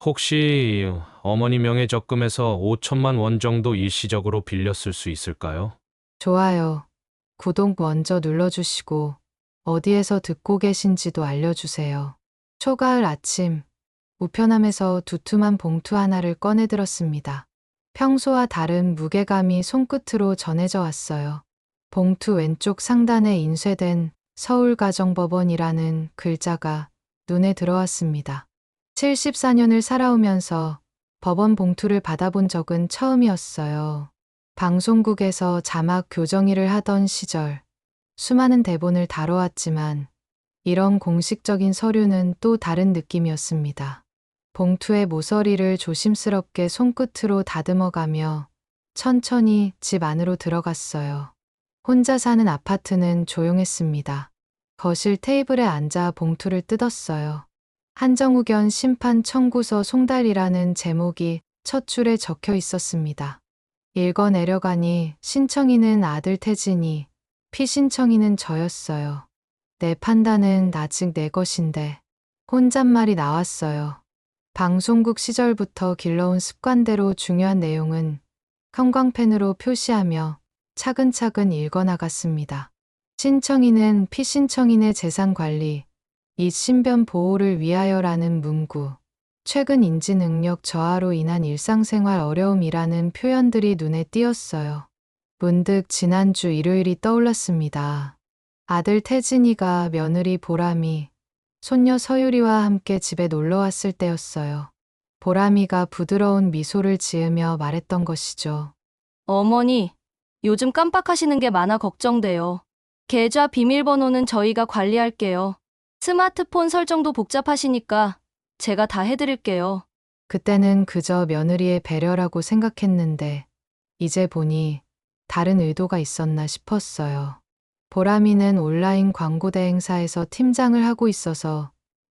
혹시 어머니 명의 적금에서 5천만 원 정도 일시적으로 빌렸을 수 있을까요? 좋아요. 구독 먼저 눌러주시고 어디에서 듣고 계신지도 알려주세요. 초가을 아침, 우편함에서 두툼한 봉투 하나를 꺼내들었습니다. 평소와 다른 무게감이 손끝으로 전해져 왔어요. 봉투 왼쪽 상단에 인쇄된 서울가정법원이라는 글자가 눈에 들어왔습니다. 74년을 살아오면서 법원 봉투를 받아본 적은 처음이었어요. 방송국에서 자막 교정일을 하던 시절 수많은 대본을 다뤄왔지만 이런 공식적인 서류는 또 다른 느낌이었습니다. 봉투의 모서리를 조심스럽게 손끝으로 다듬어가며 천천히 집 안으로 들어갔어요. 혼자 사는 아파트는 조용했습니다. 거실 테이블에 앉아 봉투를 뜯었어요. 한정우견 심판 청구서 송달이라는 제목이 첫 줄에 적혀 있었습니다. 읽어내려가니 신청인은 아들 태진이, 피신청인은 저였어요. 내 판단은 아직 내 것인데 혼잣말이 나왔어요. 방송국 시절부터 길러온 습관대로 중요한 내용은 형광펜으로 표시하며 차근차근 읽어나갔습니다. 신청인은 피신청인의 재산관리, 이 신변 보호를 위하여라는 문구, 최근 인지 능력 저하로 인한 일상생활 어려움이라는 표현들이 눈에 띄었어요. 문득 지난주 일요일이 떠올랐습니다. 아들 태진이가 며느리 보람이, 손녀 서유리와 함께 집에 놀러 왔을 때였어요. 보람이가 부드러운 미소를 지으며 말했던 것이죠. 어머니, 요즘 깜빡하시는 게 많아 걱정돼요. 계좌 비밀번호는 저희가 관리할게요. 스마트폰 설정도 복잡하시니까 제가 다 해드릴게요. 그때는 그저 며느리의 배려라고 생각했는데 이제 보니 다른 의도가 있었나 싶었어요. 보람이는 온라인 광고 대행사에서 팀장을 하고 있어서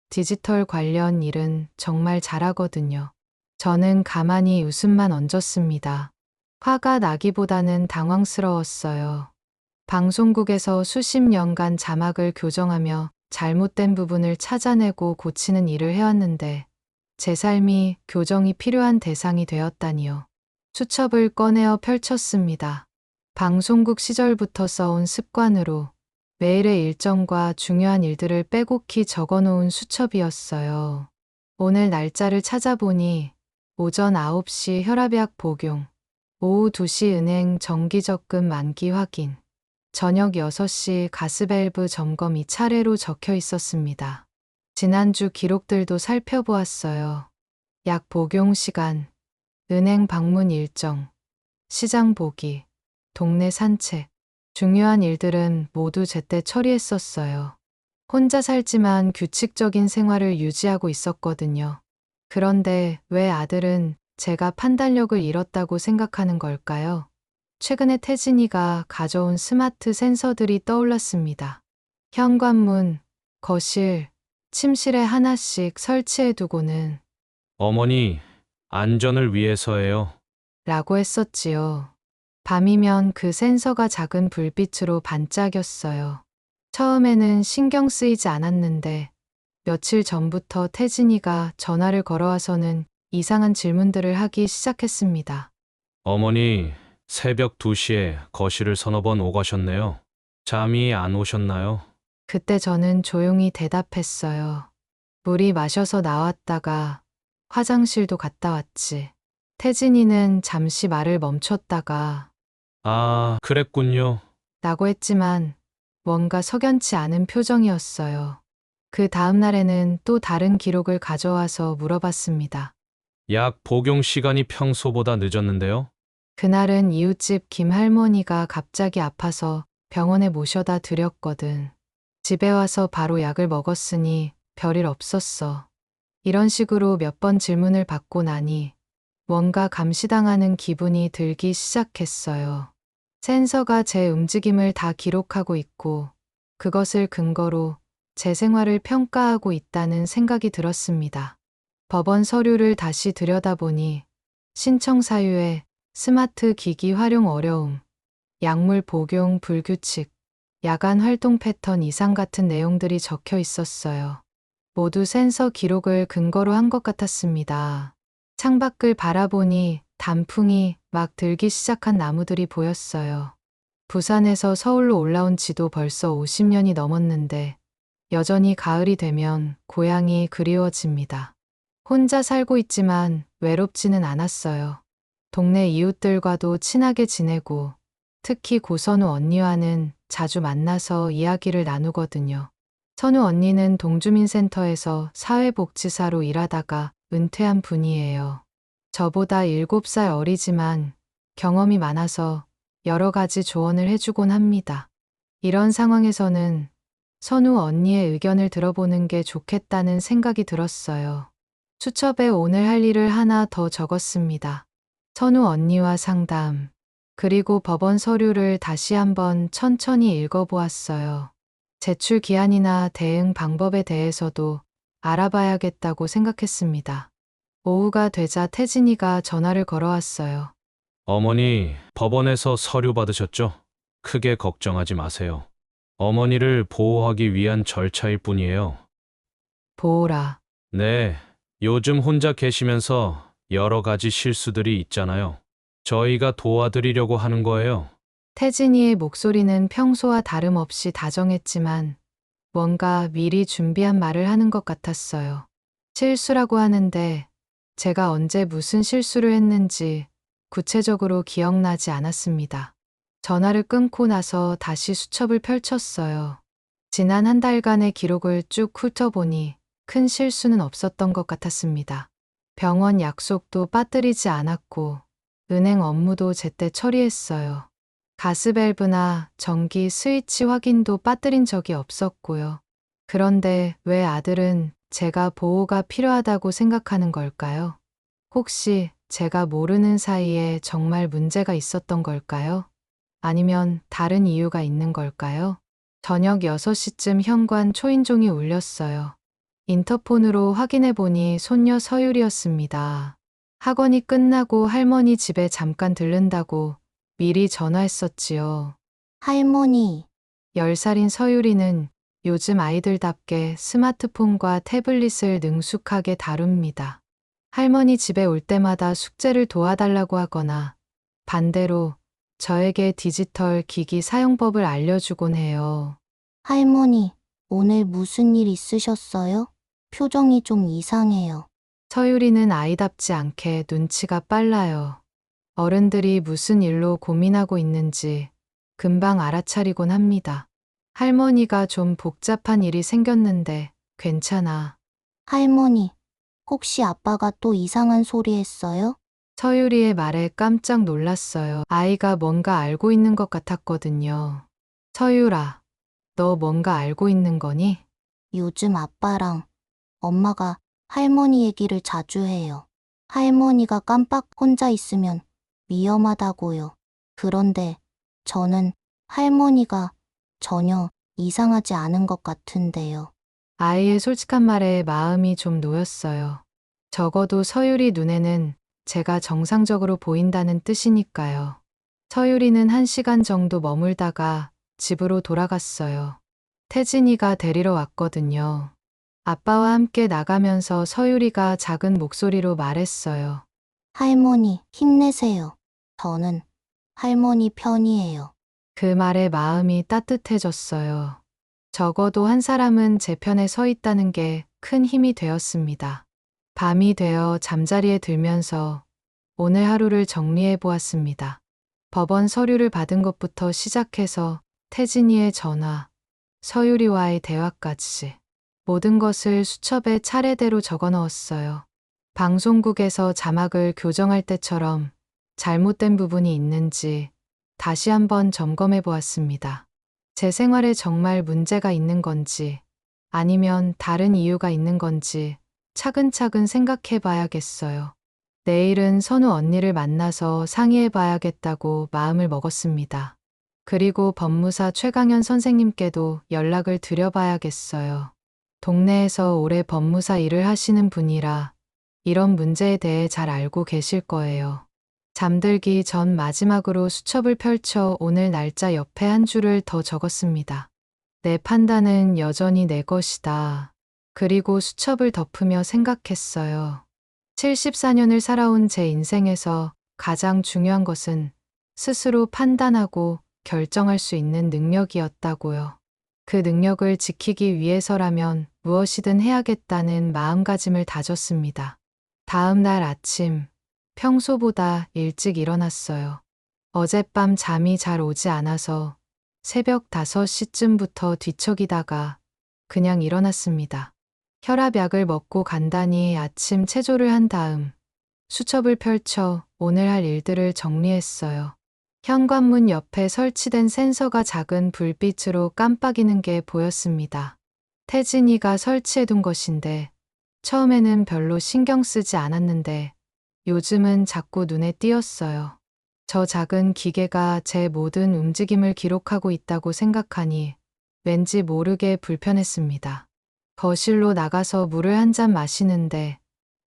디지털 관련 일은 정말 잘하거든요. 저는 가만히 웃음만 얹었습니다. 화가 나기보다는 당황스러웠어요. 방송국에서 수십 년간 자막을 교정하며 잘못된 부분을 찾아내고 고치는 일을 해왔는데 제 삶이 교정이 필요한 대상이 되었다니요. 수첩을 꺼내어 펼쳤습니다. 방송국 시절부터 써온 습관으로 매일의 일정과 중요한 일들을 빼곡히 적어놓은 수첩이었어요. 오늘 날짜를 찾아보니 오전 9시 혈압약 복용, 오후 2시 은행 정기적금 만기 확인, 저녁 6시 가스밸브 점검이 차례로 적혀 있었습니다. 지난주 기록들도 살펴보았어요. 약 복용 시간, 은행 방문 일정, 시장 보기, 동네 산책, 중요한 일들은 모두 제때 처리했었어요. 혼자 살지만 규칙적인 생활을 유지하고 있었거든요. 그런데 왜 아들은 제가 판단력을 잃었다고 생각하는 걸까요? 최근에 태진이가 가져온 스마트 센서들이 떠올랐습니다. 현관문, 거실, 침실에 하나씩 설치해두고는 어머니, 안전을 위해서예요. 라고 했었지요. 밤이면 그 센서가 작은 불빛으로 반짝였어요. 처음에는 신경 쓰이지 않았는데 며칠 전부터 태진이가 전화를 걸어와서는 이상한 질문들을 하기 시작했습니다. 어머니, 새벽 2시에 거실을 서너 번 오가셨네요. 잠이 안 오셨나요? 그때 저는 조용히 대답했어요. 물이 마셔서 나왔다가 화장실도 갔다 왔지. 태진이는 잠시 말을 멈췄다가 아, 그랬군요. 라고 했지만 뭔가 석연치 않은 표정이었어요. 그 다음 날에는 또 다른 기록을 가져와서 물어봤습니다. 약 복용 시간이 평소보다 늦었는데요? 그날은 이웃집 김할머니가 갑자기 아파서 병원에 모셔다 드렸거든. 집에 와서 바로 약을 먹었으니 별일 없었어. 이런 식으로 몇 번 질문을 받고 나니 뭔가 감시당하는 기분이 들기 시작했어요. 센서가 제 움직임을 다 기록하고 있고 그것을 근거로 제 생활을 평가하고 있다는 생각이 들었습니다. 법원 서류를 다시 들여다보니 신청 사유에 스마트 기기 활용 어려움, 약물 복용 불규칙, 야간 활동 패턴 이상 같은 내용들이 적혀 있었어요. 모두 센서 기록을 근거로 한 것 같았습니다. 창밖을 바라보니 단풍이 막 들기 시작한 나무들이 보였어요. 부산에서 서울로 올라온 지도 벌써 50년이 넘었는데 여전히 가을이 되면 고향이 그리워집니다. 혼자 살고 있지만 외롭지는 않았어요. 동네 이웃들과도 친하게 지내고 특히 고선우 언니와는 자주 만나서 이야기를 나누거든요. 선우 언니는 동주민센터에서 사회복지사로 일하다가 은퇴한 분이에요. 저보다 7살 어리지만 경험이 많아서 여러 가지 조언을 해주곤 합니다. 이런 상황에서는 선우 언니의 의견을 들어보는 게 좋겠다는 생각이 들었어요. 수첩에 오늘 할 일을 하나 더 적었습니다. 선우 언니와 상담, 그리고 법원 서류를 다시 한번 천천히 읽어보았어요. 제출 기한이나 대응 방법에 대해서도 알아봐야겠다고 생각했습니다. 오후가 되자 태진이가 전화를 걸어왔어요. 어머니, 법원에서 서류 받으셨죠? 크게 걱정하지 마세요. 어머니를 보호하기 위한 절차일 뿐이에요. 보호라. 네, 요즘 혼자 계시면서 여러 가지 실수들이 있잖아요. 저희가 도와드리려고 하는 거예요. 태진이의 목소리는 평소와 다름없이 다정했지만 뭔가 미리 준비한 말을 하는 것 같았어요. 실수라고 하는데 제가 언제 무슨 실수를 했는지 구체적으로 기억나지 않았습니다. 전화를 끊고 나서 다시 수첩을 펼쳤어요. 지난 한 달간의 기록을 쭉 훑어보니 큰 실수는 없었던 것 같았습니다. 병원 약속도 빠뜨리지 않았고 은행 업무도 제때 처리했어요. 가스밸브나 전기 스위치 확인도 빠뜨린 적이 없었고요. 그런데 왜 아들은 제가 보호가 필요하다고 생각하는 걸까요? 혹시 제가 모르는 사이에 정말 문제가 있었던 걸까요? 아니면 다른 이유가 있는 걸까요? 저녁 6시쯤 현관 초인종이 울렸어요. 인터폰으로 확인해 보니 손녀 서율이었습니다. 학원이 끝나고 할머니 집에 잠깐 들른다고 미리 전화했었지요. 할머니, 10살인 서율이는 요즘 아이들답게 스마트폰과 태블릿을 능숙하게 다룹니다. 할머니 집에 올 때마다 숙제를 도와달라고 하거나 반대로 저에게 디지털 기기 사용법을 알려주곤 해요. 할머니, 오늘 무슨 일 있으셨어요? 표정이 좀 이상해요. 서율이는 아이답지 않게 눈치가 빨라요. 어른들이 무슨 일로 고민하고 있는지 금방 알아차리곤 합니다. 할머니가 좀 복잡한 일이 생겼는데 괜찮아. 할머니, 혹시 아빠가 또 이상한 소리 했어요? 서율이의 말에 깜짝 놀랐어요. 아이가 뭔가 알고 있는 것 같았거든요. 서율아, 너 뭔가 알고 있는 거니? 요즘 아빠랑 엄마가 할머니 얘기를 자주 해요. 할머니가 깜빡 혼자 있으면 위험하다고요. 그런데 저는 할머니가 전혀 이상하지 않은 것 같은데요. 아이의 솔직한 말에 마음이 좀 놓였어요. 적어도 서율이 눈에는 제가 정상적으로 보인다는 뜻이니까요. 서율이는 1시간 정도 머물다가 집으로 돌아갔어요. 태진이가 데리러 왔거든요. 아빠와 함께 나가면서 서율이가 작은 목소리로 말했어요. 할머니, 힘내세요. 저는 할머니 편이에요. 그 말에 마음이 따뜻해졌어요. 적어도 한 사람은 제 편에 서 있다는 게 큰 힘이 되었습니다. 밤이 되어 잠자리에 들면서 오늘 하루를 정리해 보았습니다. 법원 서류를 받은 것부터 시작해서 태진이의 전화, 서율이와의 대화까지 모든 것을 수첩에 차례대로 적어 넣었어요. 방송국에서 자막을 교정할 때처럼 잘못된 부분이 있는지 다시 한번 점검해 보았습니다. 제 생활에 정말 문제가 있는 건지 아니면 다른 이유가 있는 건지 차근차근 생각해 봐야겠어요. 내일은 선우 언니를 만나서 상의해 봐야겠다고 마음을 먹었습니다. 그리고 법무사 최강현 선생님께도 연락을 드려봐야겠어요. 동네에서 오래 법무사 일을 하시는 분이라 이런 문제에 대해 잘 알고 계실 거예요. 잠들기 전 마지막으로 수첩을 펼쳐 오늘 날짜 옆에 한 줄을 더 적었습니다. 내 판단은 여전히 내 것이다. 그리고 수첩을 덮으며 생각했어요. 74년을 살아온 제 인생에서 가장 중요한 것은 스스로 판단하고 결정할 수 있는 능력이었다고요. 그 능력을 지키기 위해서라면 무엇이든 해야겠다는 마음가짐을 다졌습니다. 다음 날 아침, 평소보다 일찍 일어났어요. 어젯밤 잠이 잘 오지 않아서 새벽 5시쯤부터 뒤척이다가 그냥 일어났습니다. 혈압약을 먹고 간단히 아침 체조를 한 다음 수첩을 펼쳐 오늘 할 일들을 정리했어요. 현관문 옆에 설치된 센서가 작은 불빛으로 깜빡이는 게 보였습니다. 태진이가 설치해둔 것인데 처음에는 별로 신경 쓰지 않았는데 요즘은 자꾸 눈에 띄었어요. 저 작은 기계가 제 모든 움직임을 기록하고 있다고 생각하니 왠지 모르게 불편했습니다. 거실로 나가서 물을 한 잔 마시는데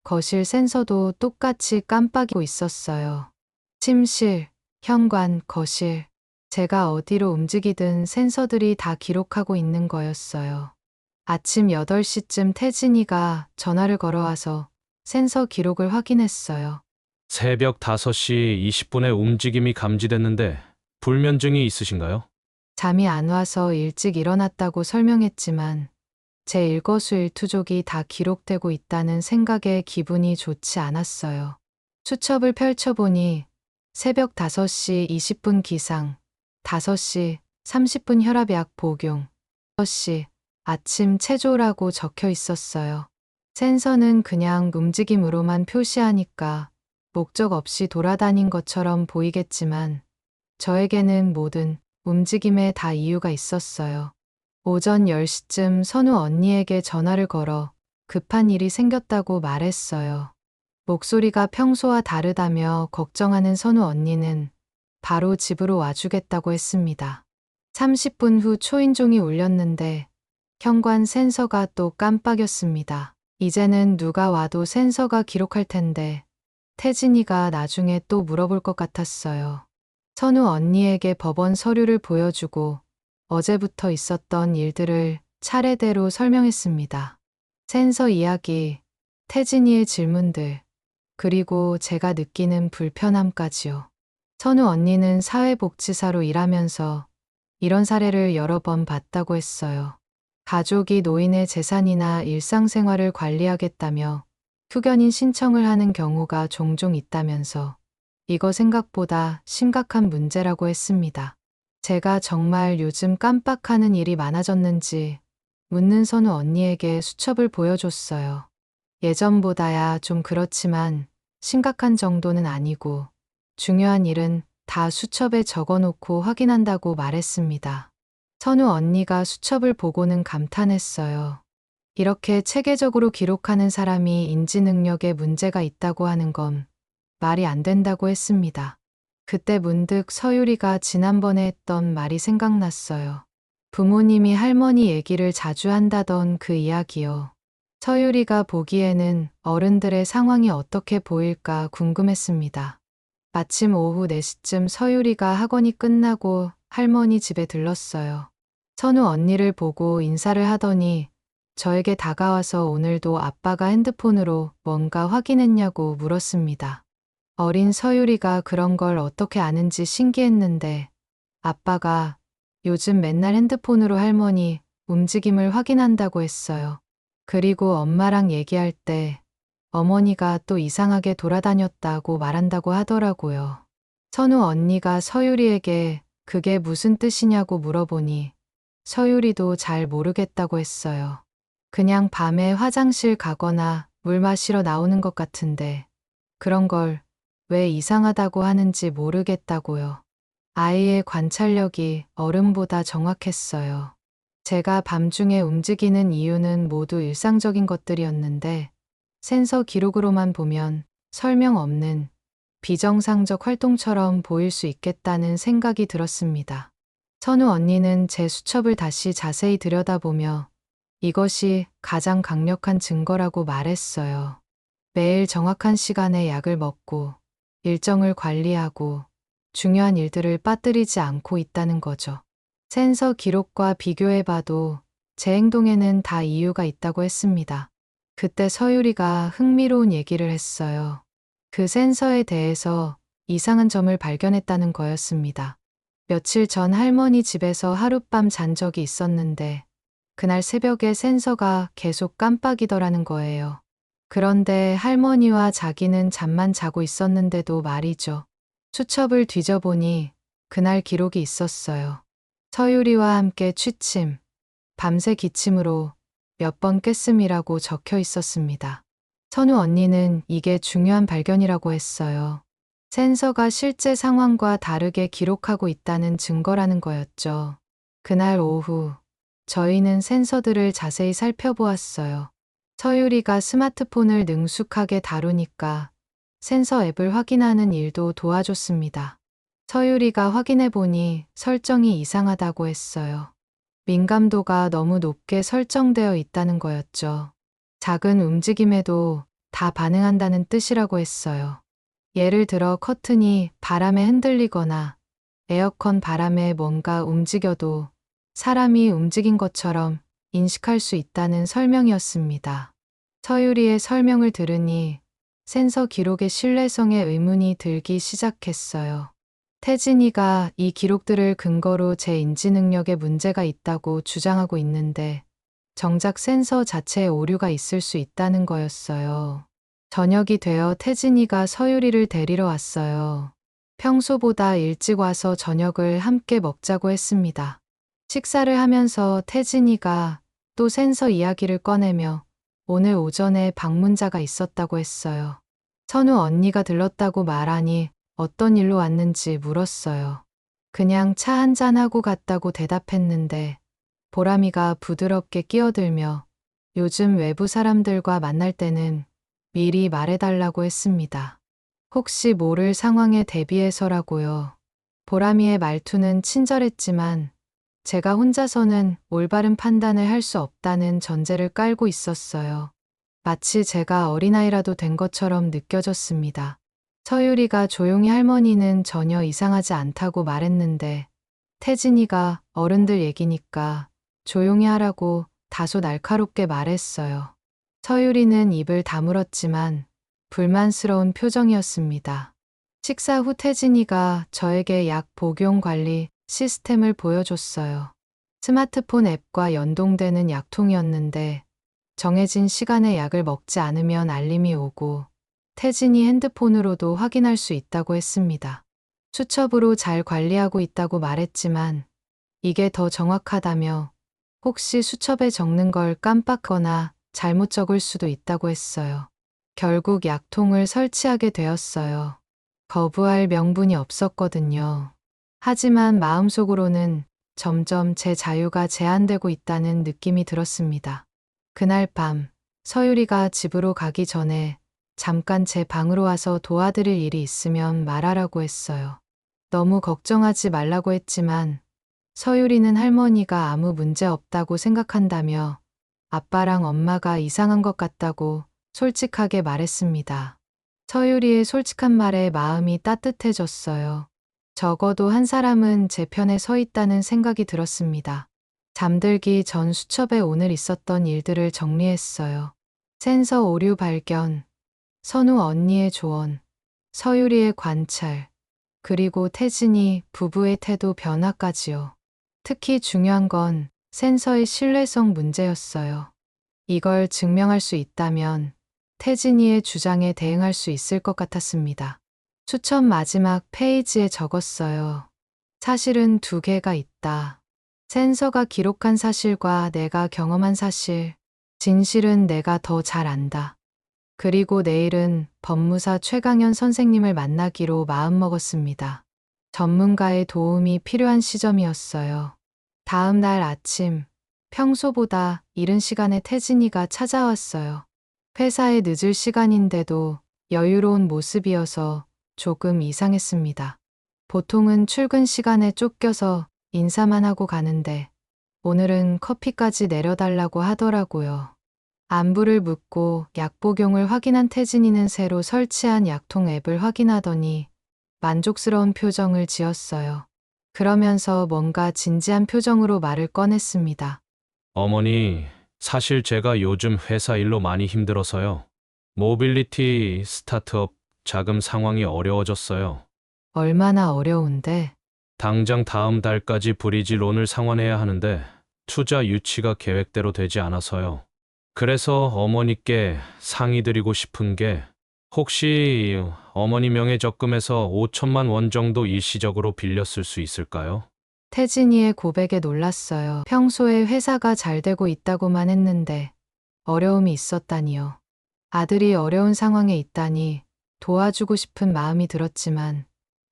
거실 센서도 똑같이 깜빡이고 있었어요. 침실, 현관, 거실. 제가 어디로 움직이든 센서들이 다 기록하고 있는 거였어요. 아침 8시쯤 태진이가 전화를 걸어와서 센서 기록을 확인했어요. 새벽 5시 20분에 움직임이 감지됐는데 불면증이 있으신가요? 잠이 안 와서 일찍 일어났다고 설명했지만 제 일거수일투족이 다 기록되고 있다는 생각에 기분이 좋지 않았어요. 수첩을 펼쳐보니 새벽 5시 20분 기상, 5시 30분 혈압약 복용, 6시 아침 체조라고 적혀 있었어요. 센서는 그냥 움직임으로만 표시하니까 목적 없이 돌아다닌 것처럼 보이겠지만 저에게는 모든 움직임에 다 이유가 있었어요. 오전 10시쯤 선우 언니에게 전화를 걸어 급한 일이 생겼다고 말했어요. 목소리가 평소와 다르다며 걱정하는 선우 언니는 바로 집으로 와주겠다고 했습니다. 30분 후 초인종이 울렸는데 현관 센서가 또 깜빡였습니다. 이제는 누가 와도 센서가 기록할 텐데 태진이가 나중에 또 물어볼 것 같았어요. 선우 언니에게 법원 서류를 보여주고 어제부터 있었던 일들을 차례대로 설명했습니다. 센서 이야기, 태진이의 질문들, 그리고 제가 느끼는 불편함까지요. 선우 언니는 사회복지사로 일하면서 이런 사례를 여러 번 봤다고 했어요. 가족이 노인의 재산이나 일상생활을 관리하겠다며 후견인 신청을 하는 경우가 종종 있다면서 이거 생각보다 심각한 문제라고 했습니다. 제가 정말 요즘 깜빡하는 일이 많아졌는지 묻는 선우 언니에게 수첩을 보여줬어요. 예전보다야 좀 그렇지만 심각한 정도는 아니고 중요한 일은 다 수첩에 적어놓고 확인한다고 말했습니다. 선우 언니가 수첩을 보고는 감탄했어요. 이렇게 체계적으로 기록하는 사람이 인지 능력에 문제가 있다고 하는 건 말이 안 된다고 했습니다. 그때 문득 서유리가 지난번에 했던 말이 생각났어요. 부모님이 할머니 얘기를 자주 한다던 그 이야기요. 서유리가 보기에는 어른들의 상황이 어떻게 보일까 궁금했습니다. 마침 오후 4시쯤 서유리가 학원이 끝나고 할머니 집에 들렀어요. 선우 언니를 보고 인사를 하더니 저에게 다가와서 오늘도 아빠가 핸드폰으로 뭔가 확인했냐고 물었습니다. 어린 서유리가 그런 걸 어떻게 아는지 신기했는데 아빠가 요즘 맨날 핸드폰으로 할머니 움직임을 확인한다고 했어요. 그리고 엄마랑 얘기할 때 어머니가 또 이상하게 돌아다녔다고 말한다고 하더라고요. 선우 언니가 서유리에게 그게 무슨 뜻이냐고 물어보니 서유리도 잘 모르겠다고 했어요. 그냥 밤에 화장실 가거나 물 마시러 나오는 것 같은데 그런 걸 왜 이상하다고 하는지 모르겠다고요. 아이의 관찰력이 어른보다 정확했어요. 제가 밤중에 움직이는 이유는 모두 일상적인 것들이었는데 센서 기록으로만 보면 설명 없는 비정상적 활동처럼 보일 수 있겠다는 생각이 들었습니다. 선우 언니는 제 수첩을 다시 자세히 들여다보며 이것이 가장 강력한 증거라고 말했어요. 매일 정확한 시간에 약을 먹고 일정을 관리하고 중요한 일들을 빠뜨리지 않고 있다는 거죠. 센서 기록과 비교해봐도 제 행동에는 다 이유가 있다고 했습니다. 그때 서유리가 흥미로운 얘기를 했어요. 그 센서에 대해서 이상한 점을 발견했다는 거였습니다. 며칠 전 할머니 집에서 하룻밤 잔 적이 있었는데 그날 새벽에 센서가 계속 깜빡이더라는 거예요. 그런데 할머니와 자기는 잠만 자고 있었는데도 말이죠. 수첩을 뒤져보니 그날 기록이 있었어요. 서유리와 함께 취침, 밤새 기침으로 몇 번 깼음이라고 적혀 있었습니다. 선우 언니는 이게 중요한 발견이라고 했어요. 센서가 실제 상황과 다르게 기록하고 있다는 증거라는 거였죠. 그날 오후 저희는 센서들을 자세히 살펴보았어요. 서유리가 스마트폰을 능숙하게 다루니까 센서 앱을 확인하는 일도 도와줬습니다. 서유리가 확인해보니 설정이 이상하다고 했어요. 민감도가 너무 높게 설정되어 있다는 거였죠. 작은 움직임에도 다 반응한다는 뜻이라고 했어요. 예를 들어 커튼이 바람에 흔들리거나 에어컨 바람에 뭔가 움직여도 사람이 움직인 것처럼 인식할 수 있다는 설명이었습니다. 서유리의 설명을 들으니 센서 기록의 신뢰성에 의문이 들기 시작했어요. 태진이가 이 기록들을 근거로 제 인지 능력에 문제가 있다고 주장하고 있는데 정작 센서 자체에 오류가 있을 수 있다는 거였어요. 저녁이 되어 태진이가 서유리를 데리러 왔어요. 평소보다 일찍 와서 저녁을 함께 먹자고 했습니다. 식사를 하면서 태진이가 또 센서 이야기를 꺼내며 오늘 오전에 방문자가 있었다고 했어요. 선우 언니가 들렀다고 말하니 어떤 일로 왔는지 물었어요. 그냥 차 한잔하고 갔다고 대답했는데 보람이가 부드럽게 끼어들며 요즘 외부 사람들과 만날 때는 미리 말해달라고 했습니다. 혹시 모를 상황에 대비해서라고요. 보람이의 말투는 친절했지만 제가 혼자서는 올바른 판단을 할 수 없다는 전제를 깔고 있었어요. 마치 제가 어린아이라도 된 것처럼 느껴졌습니다. 서유리가 조용히 할머니는 전혀 이상하지 않다고 말했는데 태진이가 어른들 얘기니까 조용히 하라고 다소 날카롭게 말했어요. 서유리는 입을 다물었지만 불만스러운 표정이었습니다. 식사 후 태진이가 저에게 약 복용 관리 시스템을 보여줬어요. 스마트폰 앱과 연동되는 약통이었는데 정해진 시간에 약을 먹지 않으면 알림이 오고 태진이 핸드폰으로도 확인할 수 있다고 했습니다. 수첩으로 잘 관리하고 있다고 말했지만 이게 더 정확하다며 혹시 수첩에 적는 걸 깜빡거나 잘못 적을 수도 있다고 했어요. 결국 약통을 설치하게 되었어요. 거부할 명분이 없었거든요. 하지만 마음속으로는 점점 제 자유가 제한되고 있다는 느낌이 들었습니다. 그날 밤 서유리가 집으로 가기 전에 잠깐 제 방으로 와서 도와드릴 일이 있으면 말하라고 했어요. 너무 걱정하지 말라고 했지만 서유리는 할머니가 아무 문제 없다고 생각한다며 아빠랑 엄마가 이상한 것 같다고 솔직하게 말했습니다. 서유리의 솔직한 말에 마음이 따뜻해졌어요. 적어도 한 사람은 제 편에 서 있다는 생각이 들었습니다. 잠들기 전 수첩에 오늘 있었던 일들을 정리했어요. 센서 오류 발견, 선우 언니의 조언, 서유리의 관찰, 그리고 태진이 부부의 태도 변화까지요. 특히 중요한 건 센서의 신뢰성 문제였어요. 이걸 증명할 수 있다면 태진이의 주장에 대응할 수 있을 것 같았습니다. 수첩 마지막 페이지에 적었어요. 사실은 두 개가 있다. 센서가 기록한 사실과 내가 경험한 사실, 진실은 내가 더 잘 안다. 그리고 내일은 법무사 최강현 선생님을 만나기로 마음먹었습니다. 전문가의 도움이 필요한 시점이었어요. 다음 날 아침, 평소보다 이른 시간에 태진이가 찾아왔어요. 회사에 늦을 시간인데도 여유로운 모습이어서 조금 이상했습니다. 보통은 출근 시간에 쫓겨서 인사만 하고 가는데 오늘은 커피까지 내려달라고 하더라고요. 안부를 묻고 약 복용을 확인한 태진이는 새로 설치한 약통 앱을 확인하더니 만족스러운 표정을 지었어요. 그러면서 뭔가 진지한 표정으로 말을 꺼냈습니다. 어머니, 사실 제가 요즘 회사 일로 많이 힘들어서요. 모빌리티 스타트업 자금 상황이 어려워졌어요. 얼마나 어려운데. 당장 다음 달까지 브리지 론을 상환해야 하는데 투자 유치가 계획대로 되지 않아서요. 그래서 어머니께 상의드리고 싶은 게 혹시 어머니 명의 적금에서 5천만 원 정도 일시적으로 빌렸을 수 있을까요? 태진이의 고백에 놀랐어요. 평소에 회사가 잘 되고 있다고만 했는데 어려움이 있었다니요. 아들이 어려운 상황에 있다니 도와주고 싶은 마음이 들었지만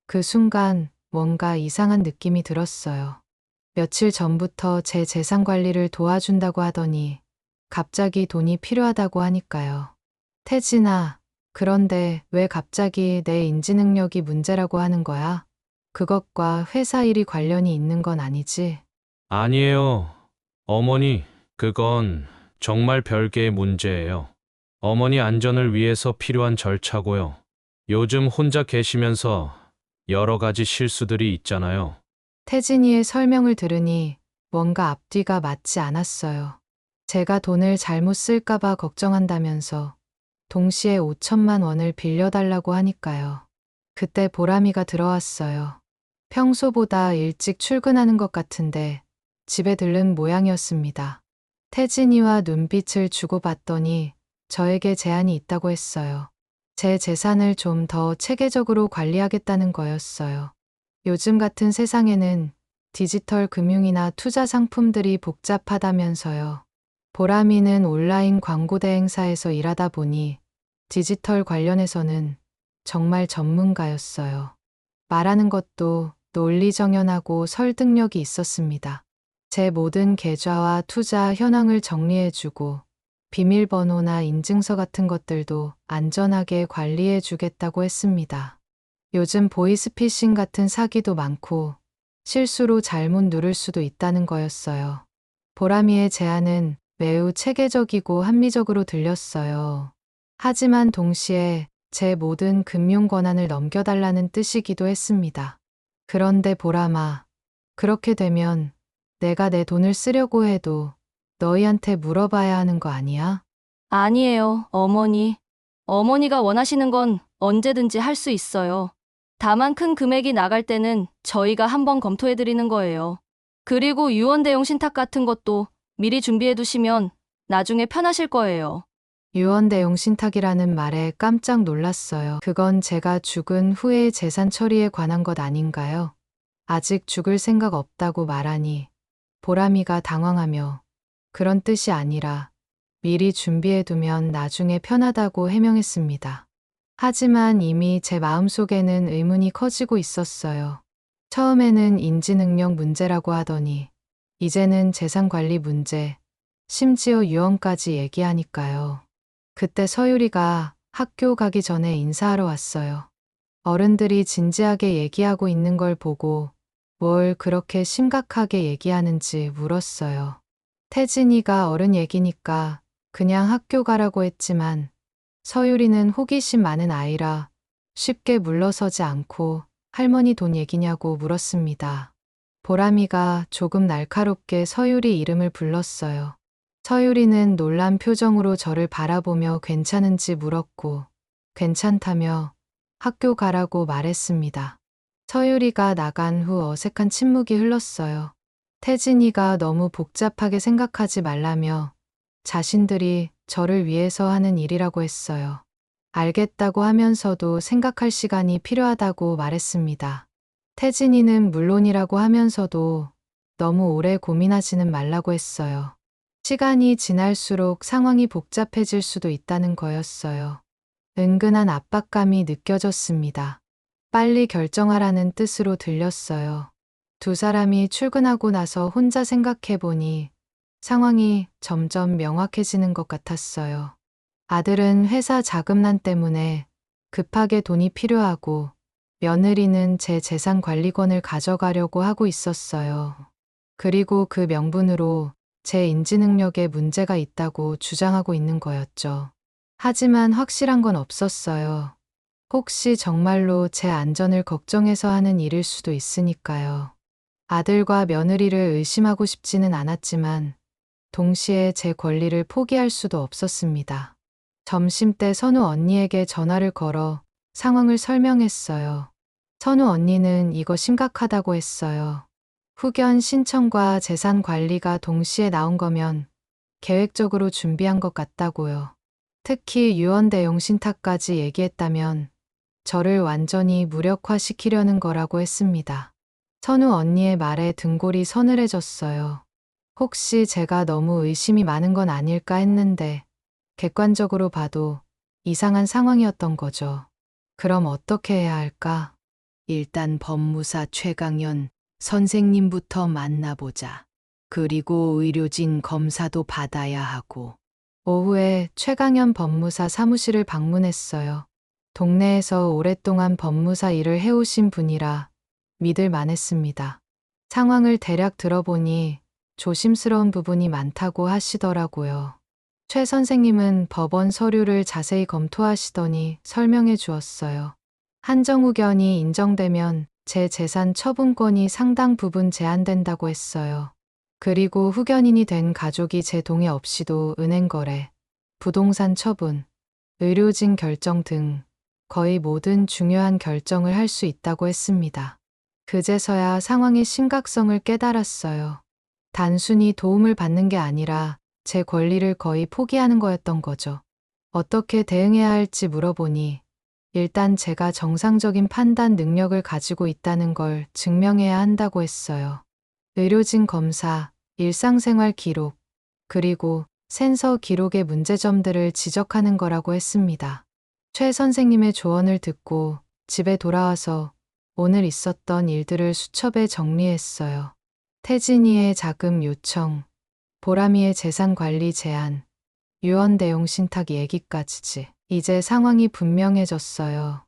그 순간 뭔가 이상한 느낌이 들었어요. 며칠 전부터 제 재산 관리를 도와준다고 하더니 갑자기 돈이 필요하다고 하니까요. 태진아, 그런데 왜 갑자기 내 인지 능력이 문제라고 하는 거야? 그것과 회사 일이 관련이 있는 건 아니지? 아니에요. 어머니, 그건 정말 별개의 문제예요. 어머니 안전을 위해서 필요한 절차고요. 요즘 혼자 계시면서 여러 가지 실수들이 있잖아요. 태진이의 설명을 들으니 뭔가 앞뒤가 맞지 않았어요. 제가 돈을 잘못 쓸까봐 걱정한다면서 동시에 5천만 원을 빌려달라고 하니까요. 그때 보람이가 들어왔어요. 평소보다 일찍 출근하는 것 같은데 집에 들른 모양이었습니다. 태진이와 눈빛을 주고받더니 저에게 제안이 있다고 했어요. 제 재산을 좀 더 체계적으로 관리하겠다는 거였어요. 요즘 같은 세상에는 디지털 금융이나 투자 상품들이 복잡하다면서요. 보람이는 온라인 광고 대행사에서 일하다 보니 디지털 관련해서는 정말 전문가였어요. 말하는 것도 논리정연하고 설득력이 있었습니다. 제 모든 계좌와 투자 현황을 정리해주고 비밀번호나 인증서 같은 것들도 안전하게 관리해주겠다고 했습니다. 요즘 보이스피싱 같은 사기도 많고 실수로 잘못 누를 수도 있다는 거였어요. 보람이의 제안은 매우 체계적이고 합리적으로 들렸어요. 하지만 동시에 제 모든 금융 권한을 넘겨달라는 뜻이기도 했습니다. 그런데 보람아, 그렇게 되면 내가 내 돈을 쓰려고 해도 너희한테 물어봐야 하는 거 아니야? 아니에요, 어머니. 어머니가 원하시는 건 언제든지 할 수 있어요. 다만 큰 금액이 나갈 때는 저희가 한번 검토해드리는 거예요. 그리고 유언 대용 신탁 같은 것도 미리 준비해두시면 나중에 편하실 거예요. 유언대용 신탁이라는 말에 깜짝 놀랐어요. 그건 제가 죽은 후의 재산 처리에 관한 것 아닌가요? 아직 죽을 생각 없다고 말하니 보람이가 당황하며 그런 뜻이 아니라 미리 준비해두면 나중에 편하다고 해명했습니다. 하지만 이미 제 마음속에는 의문이 커지고 있었어요. 처음에는 인지능력 문제라고 하더니 이제는 재산관리 문제, 심지어 유언까지 얘기하니까요. 그때 서유리가 학교 가기 전에 인사하러 왔어요. 어른들이 진지하게 얘기하고 있는 걸 보고 뭘 그렇게 심각하게 얘기하는지 물었어요. 태진이가 어른 얘기니까 그냥 학교 가라고 했지만 서유리는 호기심 많은 아이라 쉽게 물러서지 않고 할머니 돈 얘기냐고 물었습니다. 보람이가 조금 날카롭게 서유리 이름을 불렀어요. 서유리는 놀란 표정으로 저를 바라보며 괜찮은지 물었고 괜찮다며 학교 가라고 말했습니다. 서유리가 나간 후 어색한 침묵이 흘렀어요. 태진이가 너무 복잡하게 생각하지 말라며 자신들이 저를 위해서 하는 일이라고 했어요. 알겠다고 하면서도 생각할 시간이 필요하다고 말했습니다. 태진이는 물론이라고 하면서도 너무 오래 고민하지는 말라고 했어요. 시간이 지날수록 상황이 복잡해질 수도 있다는 거였어요. 은근한 압박감이 느껴졌습니다. 빨리 결정하라는 뜻으로 들렸어요. 두 사람이 출근하고 나서 혼자 생각해보니 상황이 점점 명확해지는 것 같았어요. 아들은 회사 자금난 때문에 급하게 돈이 필요하고 며느리는 제 재산 관리권을 가져가려고 하고 있었어요. 그리고 그 명분으로 제 인지 능력에 문제가 있다고 주장하고 있는 거였죠. 하지만 확실한 건 없었어요. 혹시 정말로 제 안전을 걱정해서 하는 일일 수도 있으니까요. 아들과 며느리를 의심하고 싶지는 않았지만 동시에 제 권리를 포기할 수도 없었습니다. 점심때 선우 언니에게 전화를 걸어 상황을 설명했어요. 선우 언니는 이거 심각하다고 했어요. 후견 신청과 재산 관리가 동시에 나온 거면 계획적으로 준비한 것 같다고요. 특히 유언대용 신탁까지 얘기했다면 저를 완전히 무력화시키려는 거라고 했습니다. 선우 언니의 말에 등골이 서늘해졌어요. 혹시 제가 너무 의심이 많은 건 아닐까 했는데 객관적으로 봐도 이상한 상황이었던 거죠. 그럼 어떻게 해야 할까? 일단 법무사 최강현 선생님부터 만나보자. 그리고 의료진 검사도 받아야 하고. 오후에 최강현 법무사 사무실을 방문했어요. 동네에서 오랫동안 법무사 일을 해오신 분이라 믿을 만했습니다. 상황을 대략 들어보니 조심스러운 부분이 많다고 하시더라고요. 최 선생님은 법원 서류를 자세히 검토하시더니 설명해 주었어요. 한정후견이 인정되면 제 재산 처분권이 상당 부분 제한된다고 했어요. 그리고 후견인이 된 가족이 제 동의 없이도 은행 거래, 부동산 처분, 의료진 결정 등 거의 모든 중요한 결정을 할 수 있다고 했습니다. 그제서야 상황의 심각성을 깨달았어요. 단순히 도움을 받는 게 아니라 제 권리를 거의 포기하는 거였던 거죠. 어떻게 대응해야 할지 물어보니 일단 제가 정상적인 판단 능력을 가지고 있다는 걸 증명해야 한다고 했어요. 의료진 검사, 일상생활 기록, 그리고 센서 기록의 문제점들을 지적하는 거라고 했습니다. 최 선생님의 조언을 듣고 집에 돌아와서 오늘 있었던 일들을 수첩에 정리했어요. 태진이의 자금 요청, 보람이의 재산 관리 제한, 유언대용 신탁 얘기까지지. 이제 상황이 분명해졌어요.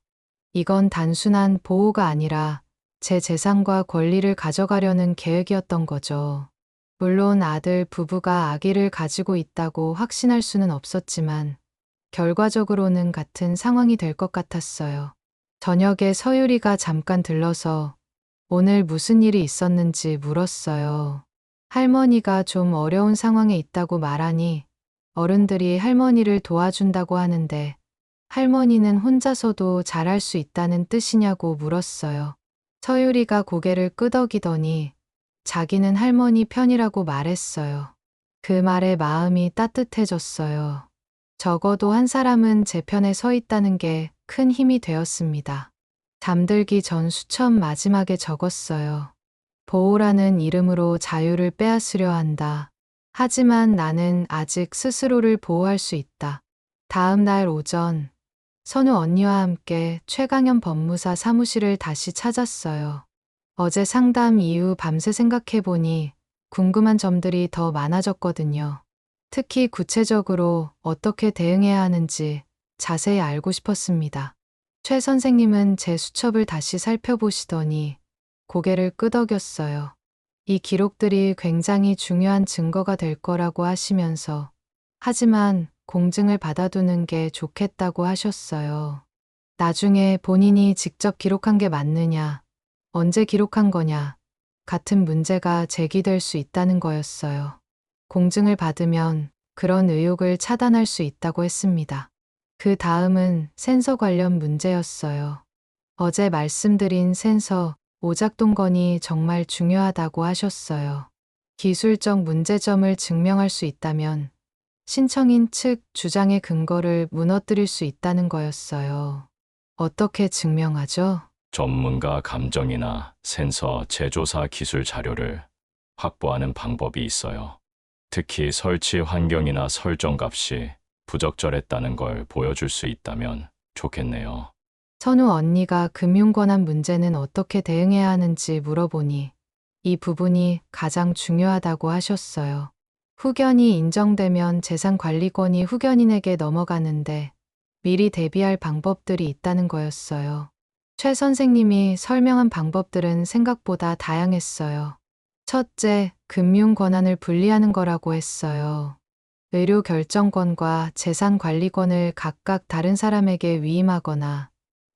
이건 단순한 보호가 아니라 제 재산과 권리를 가져가려는 계획이었던 거죠. 물론 아들 부부가 아기를 가지고 있다고 확신할 수는 없었지만 결과적으로는 같은 상황이 될 것 같았어요. 저녁에 서유리가 잠깐 들러서 오늘 무슨 일이 있었는지 물었어요. 할머니가 좀 어려운 상황에 있다고 말하니 어른들이 할머니를 도와준다고 하는데 할머니는 혼자서도 잘할 수 있다는 뜻이냐고 물었어요. 서유리가 고개를 끄덕이더니 자기는 할머니 편이라고 말했어요. 그 말에 마음이 따뜻해졌어요. 적어도 한 사람은 제 편에 서 있다는 게 큰 힘이 되었습니다. 잠들기 전 수첩 마지막에 적었어요. 보호라는 이름으로 자유를 빼앗으려 한다. 하지만 나는 아직 스스로를 보호할 수 있다. 다음 날 오전, 선우 언니와 함께 최강현 법무사 사무실을 다시 찾았어요. 어제 상담 이후 밤새 생각해보니 궁금한 점들이 더 많아졌거든요. 특히 구체적으로 어떻게 대응해야 하는지 자세히 알고 싶었습니다. 최 선생님은 제 수첩을 다시 살펴보시더니 고개를 끄덕였어요. 이 기록들이 굉장히 중요한 증거가 될 거라고 하시면서 하지만 공증을 받아두는 게 좋겠다고 하셨어요. 나중에 본인이 직접 기록한 게 맞느냐, 언제 기록한 거냐, 같은 문제가 제기될 수 있다는 거였어요. 공증을 받으면 그런 의혹을 차단할 수 있다고 했습니다. 그 다음은 센서 관련 문제였어요. 어제 말씀드린 센서 오작동 건이 정말 중요하다고 하셨어요. 기술적 문제점을 증명할 수 있다면 신청인 측 주장의 근거를 무너뜨릴 수 있다는 거였어요. 어떻게 증명하죠? 전문가 감정이나 센서 제조사 기술 자료를 확보하는 방법이 있어요. 특히 설치 환경이나 설정 값이 부적절했다는 걸 보여줄 수 있다면 좋겠네요. 선우 언니가 금융권한 문제는 어떻게 대응해야 하는지 물어보니 이 부분이 가장 중요하다고 하셨어요. 후견이 인정되면 재산관리권이 후견인에게 넘어가는데 미리 대비할 방법들이 있다는 거였어요. 최 선생님이 설명한 방법들은 생각보다 다양했어요. 첫째, 금융 권한을 분리하는 거라고 했어요. 의료 결정권과 재산 관리권을 각각 다른 사람에게 위임하거나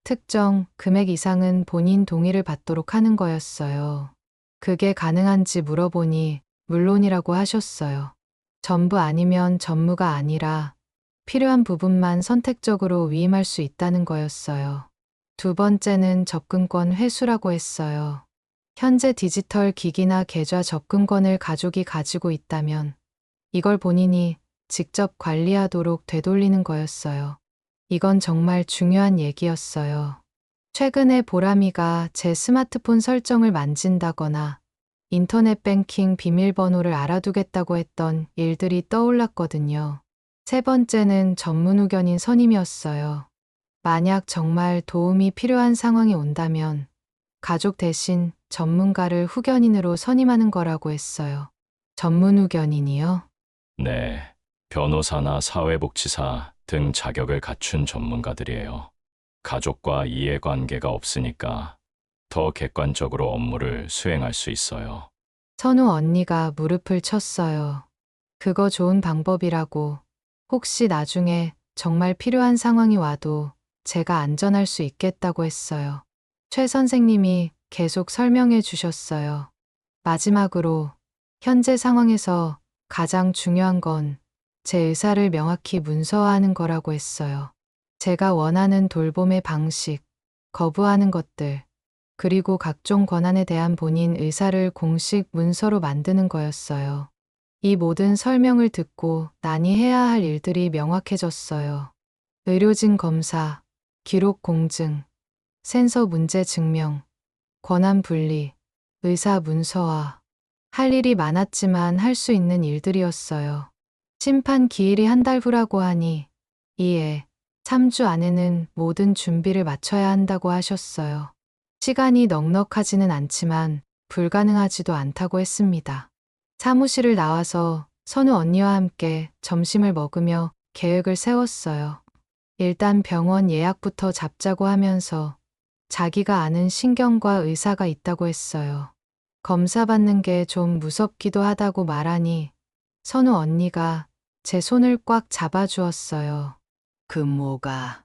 특정 금액 이상은 본인 동의를 받도록 하는 거였어요. 그게 가능한지 물어보니 물론이라고 하셨어요. 전부 아니면 전무가 아니라 필요한 부분만 선택적으로 위임할 수 있다는 거였어요. 두 번째는 접근권 회수라고 했어요. 현재 디지털 기기나 계좌 접근권을 가족이 가지고 있다면 이걸 본인이 직접 관리하도록 되돌리는 거였어요. 이건 정말 중요한 얘기였어요. 최근에 보람이가 제 스마트폰 설정을 만진다거나 인터넷 뱅킹 비밀번호를 알아두겠다고 했던 일들이 떠올랐거든요. 세 번째는 전문 후견인 선임이었어요. 만약 정말 도움이 필요한 상황이 온다면 가족 대신 전문가를 후견인으로 선임하는 거라고 했어요. 전문 후견인이요? 네, 변호사나 사회복지사 등 자격을 갖춘 전문가들이에요. 가족과 이해관계가 없으니까 더 객관적으로 업무를 수행할 수 있어요. 선우 언니가 무릎을 쳤어요. 그거 좋은 방법이라고. 혹시 나중에 정말 필요한 상황이 와도 제가 안전할 수 있겠다고 했어요. 최 선생님이 계속 설명해 주셨어요. 마지막으로 현재 상황에서 가장 중요한 건 제 의사를 명확히 문서화하는 거라고 했어요. 제가 원하는 돌봄의 방식, 거부하는 것들, 그리고 각종 권한에 대한 본인 의사를 공식 문서로 만드는 거였어요. 이 모든 설명을 듣고 나니 해야 할 일들이 명확해졌어요. 의료진 검사, 기록 공증, 센서 문제 증명, 권한 분리, 의사 문서화. 할 일이 많았지만 할 수 있는 일들이었어요. 심판 기일이 한 달 후라고 하니 이에 3주 안에는 모든 준비를 마쳐야 한다고 하셨어요. 시간이 넉넉하지는 않지만 불가능하지도 않다고 했습니다. 사무실을 나와서 선우 언니와 함께 점심을 먹으며 계획을 세웠어요. 일단 병원 예약부터 잡자고 하면서 자기가 아는 신경과 의사가 있다고 했어요. 검사 받는 게 좀 무섭기도 하다고 말하니 선우 언니가 제 손을 꽉 잡아주었어요. 금모가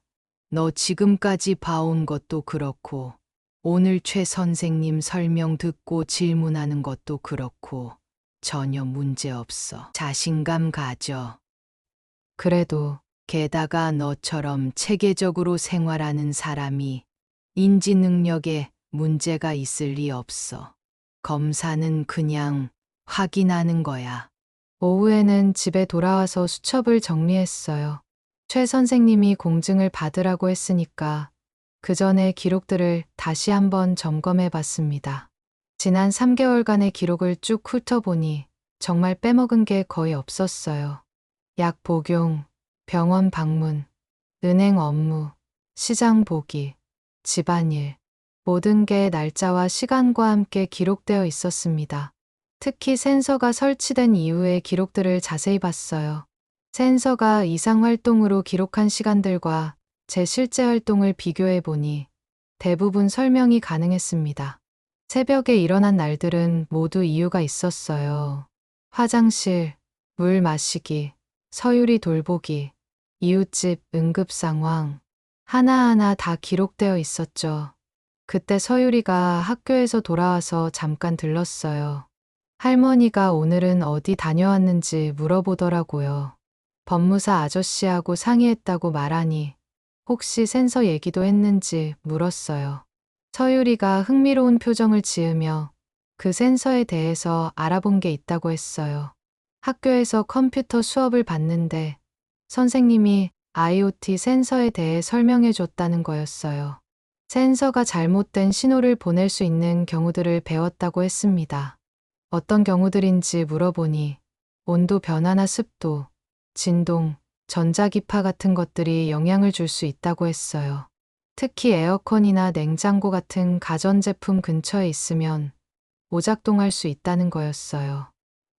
너 지금까지 봐온 것도 그렇고 오늘 최 선생님 설명 듣고 질문하는 것도 그렇고 전혀 문제 없어. 자신감 가져. 그래도 게다가 너처럼 체계적으로 생활하는 사람이 인지 능력에 문제가 있을 리 없어. 검사는 그냥 확인하는 거야. 오후에는 집에 돌아와서 수첩을 정리했어요. 최 선생님이 공증을 받으라고 했으니까 그 전에 기록들을 다시 한번 점검해 봤습니다. 지난 3개월간의 기록을 쭉 훑어보니 정말 빼먹은 게 거의 없었어요. 약 복용, 병원 방문, 은행 업무, 시장 보기, 집안일, 모든 게 날짜와 시간과 함께 기록되어 있었습니다. 특히 센서가 설치된 이후의 기록들을 자세히 봤어요. 센서가 이상 활동으로 기록한 시간들과 제 실제 활동을 비교해 보니 대부분 설명이 가능했습니다. 새벽에 일어난 날들은 모두 이유가 있었어요. 화장실, 물 마시기, 서유리 돌보기, 이웃집 응급 상황, 하나하나 다 기록되어 있었죠. 그때 서유리가 학교에서 돌아와서 잠깐 들렀어요. 할머니가 오늘은 어디 다녀왔는지 물어보더라고요. 법무사 아저씨하고 상의했다고 말하니 혹시 센서 얘기도 했는지 물었어요. 서유리가 흥미로운 표정을 지으며 그 센서에 대해서 알아본 게 있다고 했어요. 학교에서 컴퓨터 수업을 받는데 선생님이 IoT 센서에 대해 설명해 줬다는 거였어요. 센서가 잘못된 신호를 보낼 수 있는 경우들을 배웠다고 했습니다. 어떤 경우들인지 물어보니 온도 변화나 습도, 진동, 전자기파 같은 것들이 영향을 줄 수 있다고 했어요. 특히 에어컨이나 냉장고 같은 가전제품 근처에 있으면 오작동할 수 있다는 거였어요.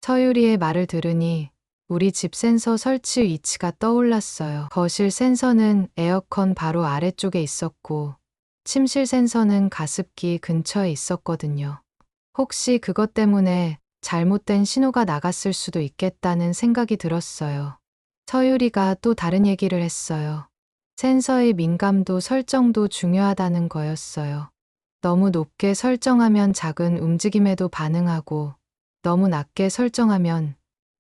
서유리의 말을 들으니 우리 집 센서 설치 위치가 떠올랐어요. 거실 센서는 에어컨 바로 아래쪽에 있었고 침실 센서는 가습기 근처에 있었거든요. 혹시 그것 때문에 잘못된 신호가 나갔을 수도 있겠다는 생각이 들었어요. 서유리가 또 다른 얘기를 했어요. 센서의 민감도 설정도 중요하다는 거였어요. 너무 높게 설정하면 작은 움직임에도 반응하고 너무 낮게 설정하면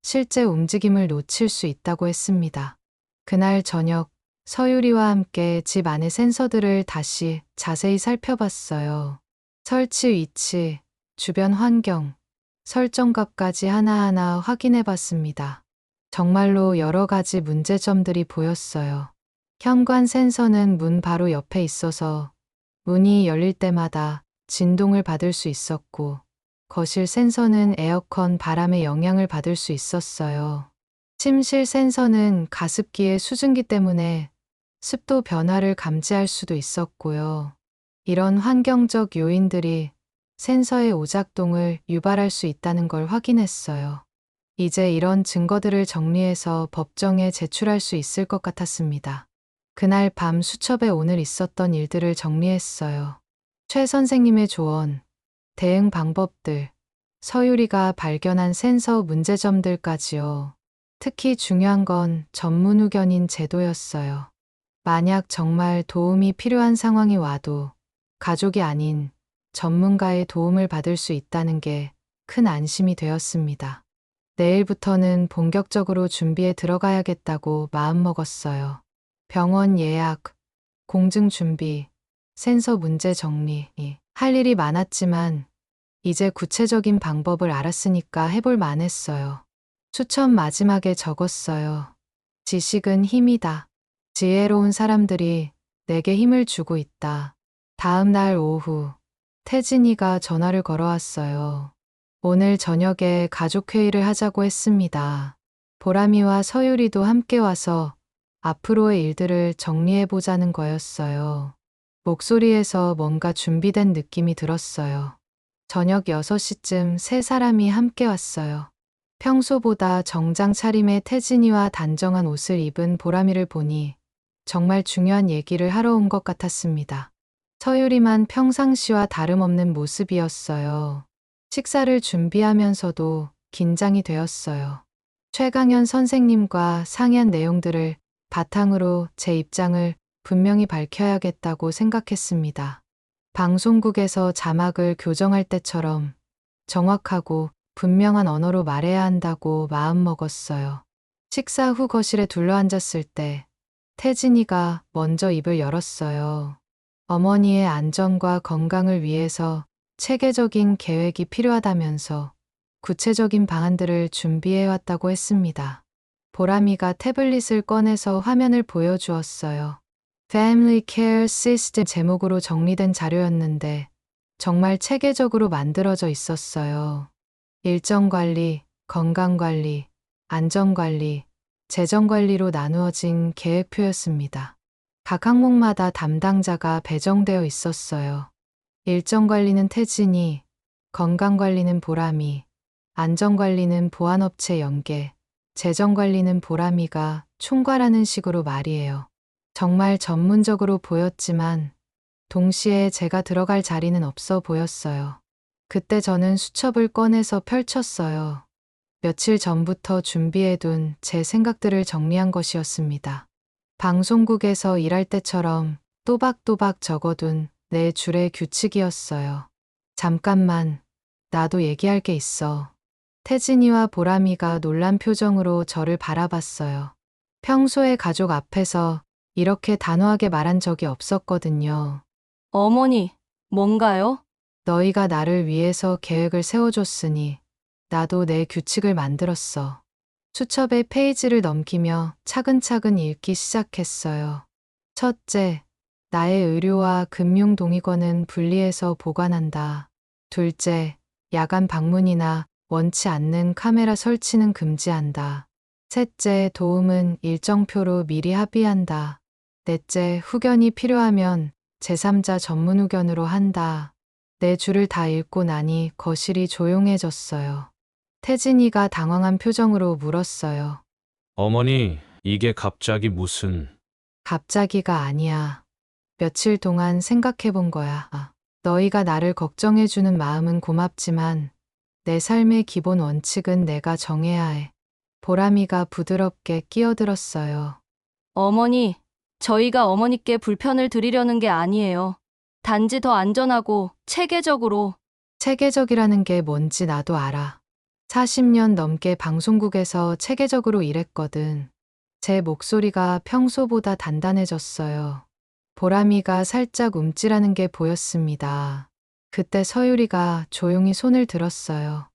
실제 움직임을 놓칠 수 있다고 했습니다. 그날 저녁 서유리와 함께 집 안의 센서들을 다시 자세히 살펴봤어요. 설치 위치, 주변 환경, 설정값까지 하나하나 확인해 봤습니다. 정말로 여러 가지 문제점들이 보였어요. 현관 센서는 문 바로 옆에 있어서 문이 열릴 때마다 진동을 받을 수 있었고, 거실 센서는 에어컨 바람의 영향을 받을 수 있었어요. 침실 센서는 가습기의 수증기 때문에 습도 변화를 감지할 수도 있었고요. 이런 환경적 요인들이 센서의 오작동을 유발할 수 있다는 걸 확인했어요. 이제 이런 증거들을 정리해서 법정에 제출할 수 있을 것 같았습니다. 그날 밤 수첩에 오늘 있었던 일들을 정리했어요. 최 선생님의 조언, 대응 방법들, 서유리가 발견한 센서 문제점들까지요. 특히 중요한 건 전문 의견인 제도였어요. 만약 정말 도움이 필요한 상황이 와도 가족이 아닌 전문가의 도움을 받을 수 있다는 게 큰 안심이 되었습니다. 내일부터는 본격적으로 준비에 들어가야겠다고 마음먹었어요. 병원 예약, 공증 준비, 센서 문제 정리, 할 일이 많았지만 이제 구체적인 방법을 알았으니까 해볼 만했어요. 추천 마지막에 적었어요. 지식은 힘이다. 지혜로운 사람들이 내게 힘을 주고 있다. 다음 날 오후, 태진이가 전화를 걸어왔어요. 오늘 저녁에 가족회의를 하자고 했습니다. 보람이와 서유리도 함께 와서 앞으로의 일들을 정리해보자는 거였어요. 목소리에서 뭔가 준비된 느낌이 들었어요. 저녁 6시쯤 세 사람이 함께 왔어요. 평소보다 정장 차림의 태진이와 단정한 옷을 입은 보람이를 보니 정말 중요한 얘기를 하러 온 것 같았습니다. 서유리만 평상시와 다름없는 모습이었어요. 식사를 준비하면서도 긴장이 되었어요. 최강현 선생님과 상의한 내용들을 바탕으로 제 입장을 분명히 밝혀야겠다고 생각했습니다. 방송국에서 자막을 교정할 때처럼 정확하고 분명한 언어로 말해야 한다고 마음먹었어요. 식사 후 거실에 둘러앉았을 때 태진이가 먼저 입을 열었어요. 어머니의 안전과 건강을 위해서 체계적인 계획이 필요하다면서 구체적인 방안들을 준비해왔다고 했습니다. 보람이가 태블릿을 꺼내서 화면을 보여주었어요. Family Care System 제목으로 정리된 자료였는데 정말 체계적으로 만들어져 있었어요. 일정관리, 건강관리, 안전관리, 재정관리로 나누어진 계획표였습니다. 각 항목마다 담당자가 배정되어 있었어요. 일정관리는 태진이, 건강관리는 보람이, 안전관리는 보안업체 연계, 재정관리는 보람이가 총괄하는 식으로 말이에요. 정말 전문적으로 보였지만 동시에 제가 들어갈 자리는 없어 보였어요. 그때 저는 수첩을 꺼내서 펼쳤어요. 며칠 전부터 준비해둔 제 생각들을 정리한 것이었습니다. 방송국에서 일할 때처럼 또박또박 적어둔 내 줄의 규칙이었어요. 잠깐만, 나도 얘기할 게 있어. 태진이와 보람이가 놀란 표정으로 저를 바라봤어요. 평소에 가족 앞에서 이렇게 단호하게 말한 적이 없었거든요. 어머니, 뭔가요? 너희가 나를 위해서 계획을 세워줬으니 나도 내 규칙을 만들었어. 수첩의 페이지를 넘기며 차근차근 읽기 시작했어요. 첫째, 나의 의료와 금융 동의권은 분리해서 보관한다. 둘째, 야간 방문이나 원치 않는 카메라 설치는 금지한다. 셋째, 도움은 일정표로 미리 합의한다. 넷째, 후견이 필요하면 제3자 전문 후견으로 한다. 내 줄을 다 읽고 나니 거실이 조용해졌어요. 태진이가 당황한 표정으로 물었어요. 어머니, 이게 갑자기 무슨... 갑자기가 아니야. 며칠 동안 생각해 본 거야. 너희가 나를 걱정해주는 마음은 고맙지만 내 삶의 기본 원칙은 내가 정해야 해. 보람이가 부드럽게 끼어들었어요. 어머니, 저희가 어머니께 불편을 드리려는 게 아니에요. 단지 더 안전하고 체계적으로. 체계적이라는 게 뭔지 나도 알아. 40년 넘게 방송국에서 체계적으로 일했거든. 제 목소리가 평소보다 단단해졌어요. 보람이가 살짝 움찔하는 게 보였습니다. 그때 서유리가 조용히 손을 들었어요.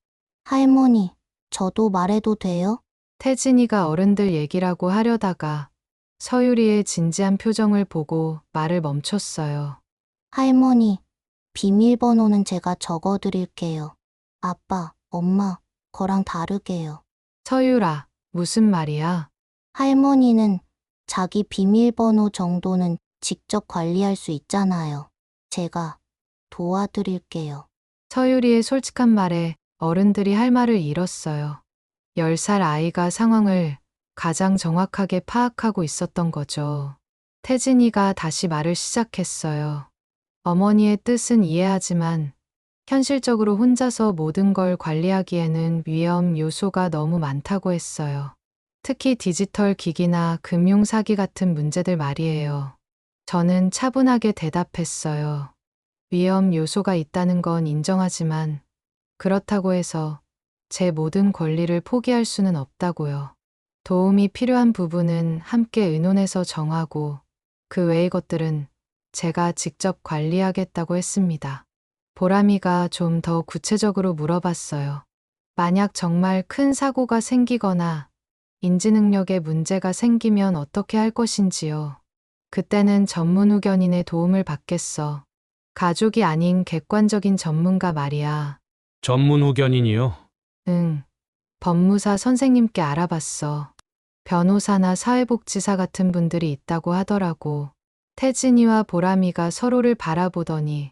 할머니, 저도 말해도 돼요? 태진이가 어른들 얘기라고 하려다가 서유리의 진지한 표정을 보고 말을 멈췄어요. 할머니, 비밀번호는 제가 적어드릴게요. 아빠, 엄마, 거랑 다르게요. 서유라, 무슨 말이야? 할머니는 자기 비밀번호 정도는 직접 관리할 수 있잖아요. 제가 도와드릴게요. 서유리의 솔직한 말에 어른들이 할 말을 잃었어요. 10살 아이가 상황을 가장 정확하게 파악하고 있었던 거죠. 태진이가 다시 말을 시작했어요. 어머니의 뜻은 이해하지만 현실적으로 혼자서 모든 걸 관리하기에는 위험 요소가 너무 많다고 했어요. 특히 디지털 기기나 금융 사기 같은 문제들 말이에요. 저는 차분하게 대답했어요. 위험 요소가 있다는 건 인정하지만 그렇다고 해서 제 모든 권리를 포기할 수는 없다고요. 도움이 필요한 부분은 함께 의논해서 정하고 그 외의 것들은 제가 직접 관리하겠다고 했습니다. 보람이가 좀 더 구체적으로 물어봤어요. 만약 정말 큰 사고가 생기거나 인지 능력에 문제가 생기면 어떻게 할 것인지요. 그때는 전문 의견인의 도움을 받겠어. 가족이 아닌 객관적인 전문가 말이야. 전문 후견인이요? 응. 법무사 선생님께 알아봤어. 변호사나 사회복지사 같은 분들이 있다고 하더라고. 태진이와 보람이가 서로를 바라보더니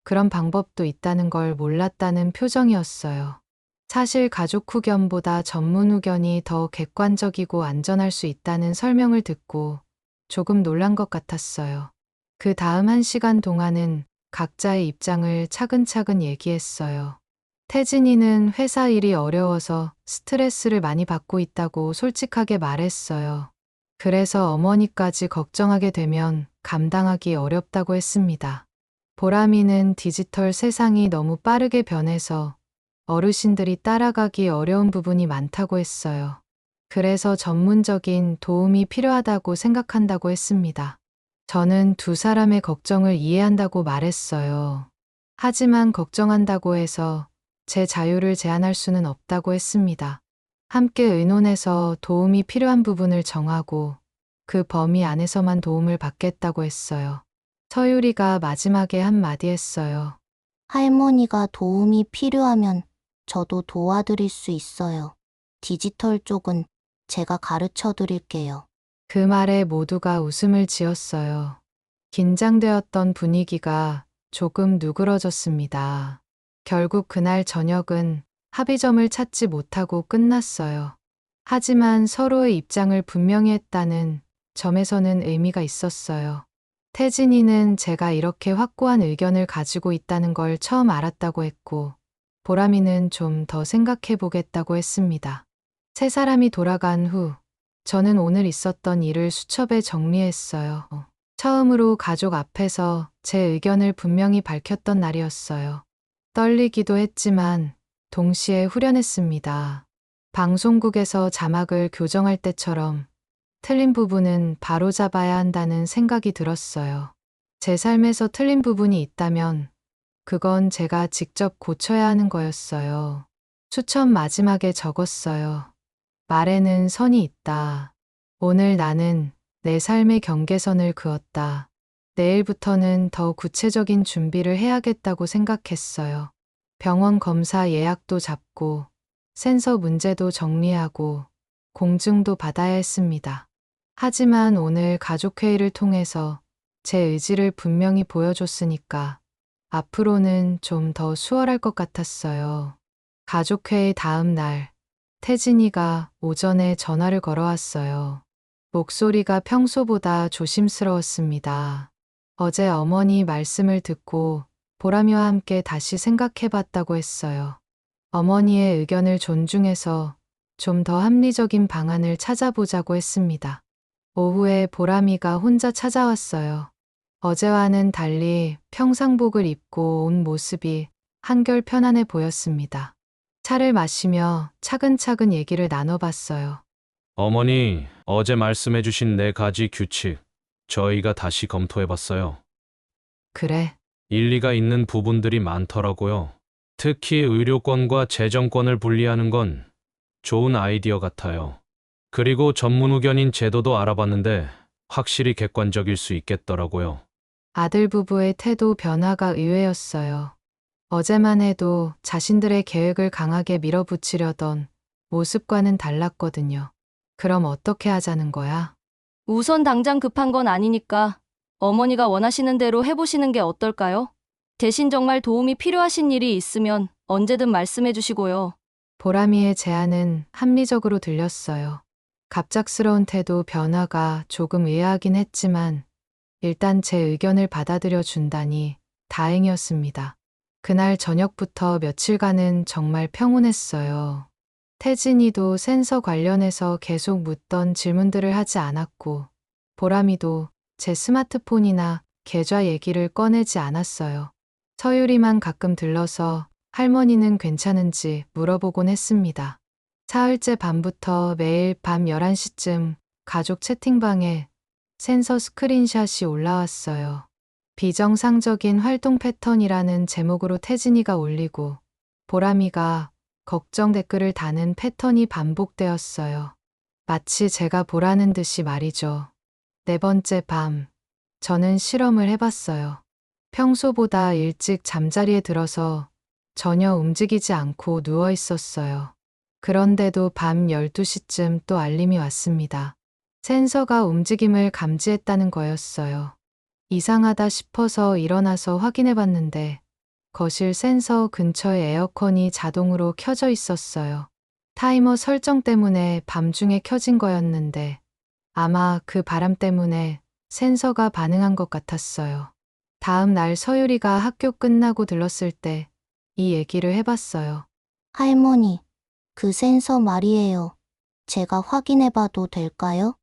그런 방법도 있다는 걸 몰랐다는 표정이었어요. 사실 가족 후견보다 전문 후견이 더 객관적이고 안전할 수 있다는 설명을 듣고 조금 놀란 것 같았어요. 그 다음 1시간 동안은 각자의 입장을 차근차근 얘기했어요. 태진이는 회사 일이 어려워서 스트레스를 많이 받고 있다고 솔직하게 말했어요. 그래서 어머니까지 걱정하게 되면 감당하기 어렵다고 했습니다. 보람이는 디지털 세상이 너무 빠르게 변해서 어르신들이 따라가기 어려운 부분이 많다고 했어요. 그래서 전문적인 도움이 필요하다고 생각한다고 했습니다. 저는 두 사람의 걱정을 이해한다고 말했어요. 하지만 걱정한다고 해서 제 자유를 제한할 수는 없다고 했습니다. 함께 의논해서 도움이 필요한 부분을 정하고 그 범위 안에서만 도움을 받겠다고 했어요. 서유리가 마지막에 한마디 했어요. 할머니가 도움이 필요하면 저도 도와드릴 수 있어요. 디지털 쪽은 제가 가르쳐 드릴게요. 그 말에 모두가 웃음을 지었어요. 긴장되었던 분위기가 조금 누그러졌습니다. 결국 그날 저녁은 합의점을 찾지 못하고 끝났어요. 하지만 서로의 입장을 분명히 했다는 점에서는 의미가 있었어요. 태진이는 제가 이렇게 확고한 의견을 가지고 있다는 걸 처음 알았다고 했고, 보람이는 좀 더 생각해 보겠다고 했습니다. 세 사람이 돌아간 후, 저는 오늘 있었던 일을 수첩에 정리했어요. 처음으로 가족 앞에서 제 의견을 분명히 밝혔던 날이었어요. 떨리기도 했지만 동시에 후련했습니다. 방송국에서 자막을 교정할 때처럼 틀린 부분은 바로잡아야 한다는 생각이 들었어요. 제 삶에서 틀린 부분이 있다면 그건 제가 직접 고쳐야 하는 거였어요. 수첩 마지막에 적었어요. 말에는 선이 있다. 오늘 나는 내 삶의 경계선을 그었다. 내일부터는 더 구체적인 준비를 해야겠다고 생각했어요. 병원 검사 예약도 잡고 센서 문제도 정리하고 공증도 받아야 했습니다. 하지만 오늘 가족회의를 통해서 제 의지를 분명히 보여줬으니까 앞으로는 좀 더 수월할 것 같았어요. 가족회의 다음 날, 태진이가 오전에 전화를 걸어왔어요. 목소리가 평소보다 조심스러웠습니다. 어제 어머니 말씀을 듣고 보람이와 함께 다시 생각해봤다고 했어요. 어머니의 의견을 존중해서 좀 더 합리적인 방안을 찾아보자고 했습니다. 오후에 보람이가 혼자 찾아왔어요. 어제와는 달리 평상복을 입고 온 모습이 한결 편안해 보였습니다. 차를 마시며 차근차근 얘기를 나눠봤어요. 어머니, 어제 말씀해주신 4가지 규칙, 저희가 다시 검토해봤어요. 그래, 일리가 있는 부분들이 많더라고요. 특히 의료권과 재정권을 분리하는 건 좋은 아이디어 같아요. 그리고 전문 의견인 제도도 알아봤는데 확실히 객관적일 수 있겠더라고요. 아들 부부의 태도 변화가 의외였어요. 어제만 해도 자신들의 계획을 강하게 밀어붙이려던 모습과는 달랐거든요. 그럼 어떻게 하자는 거야? 우선 당장 급한 건 아니니까 어머니가 원하시는 대로 해보시는 게 어떨까요? 대신 정말 도움이 필요하신 일이 있으면 언제든 말씀해 주시고요. 보람이의 제안은 합리적으로 들렸어요. 갑작스러운 태도 변화가 조금 의아하긴 했지만 일단 제 의견을 받아들여 준다니 다행이었습니다. 그날 저녁부터 며칠간은 정말 평온했어요. 태진이도 센서 관련해서 계속 묻던 질문들을 하지 않았고, 보람이도 제 스마트폰이나 계좌 얘기를 꺼내지 않았어요. 서유리만 가끔 들러서 할머니는 괜찮은지 물어보곤 했습니다. 사흘째 밤부터 매일 밤 11시쯤 가족 채팅방에 센서 스크린샷이 올라왔어요. 비정상적인 활동 패턴이라는 제목으로 태진이가 올리고 보람이가 걱정 댓글을 다는 패턴이 반복되었어요. 마치 제가 보라는 듯이 말이죠. 4번째 밤, 저는 실험을 해봤어요. 평소보다 일찍 잠자리에 들어서 전혀 움직이지 않고 누워 있었어요. 그런데도 밤 12시쯤 또 알림이 왔습니다. 센서가 움직임을 감지했다는 거였어요. 이상하다 싶어서 일어나서 확인해 봤는데 거실 센서 근처에 에어컨이 자동으로 켜져 있었어요. 타이머 설정 때문에 밤중에 켜진 거였는데 아마 그 바람 때문에 센서가 반응한 것 같았어요. 다음 날 서유리가 학교 끝나고 들렀을 때 이 얘기를 해봤어요. 할머니, 그 센서 말이에요. 제가 확인해 봐도 될까요?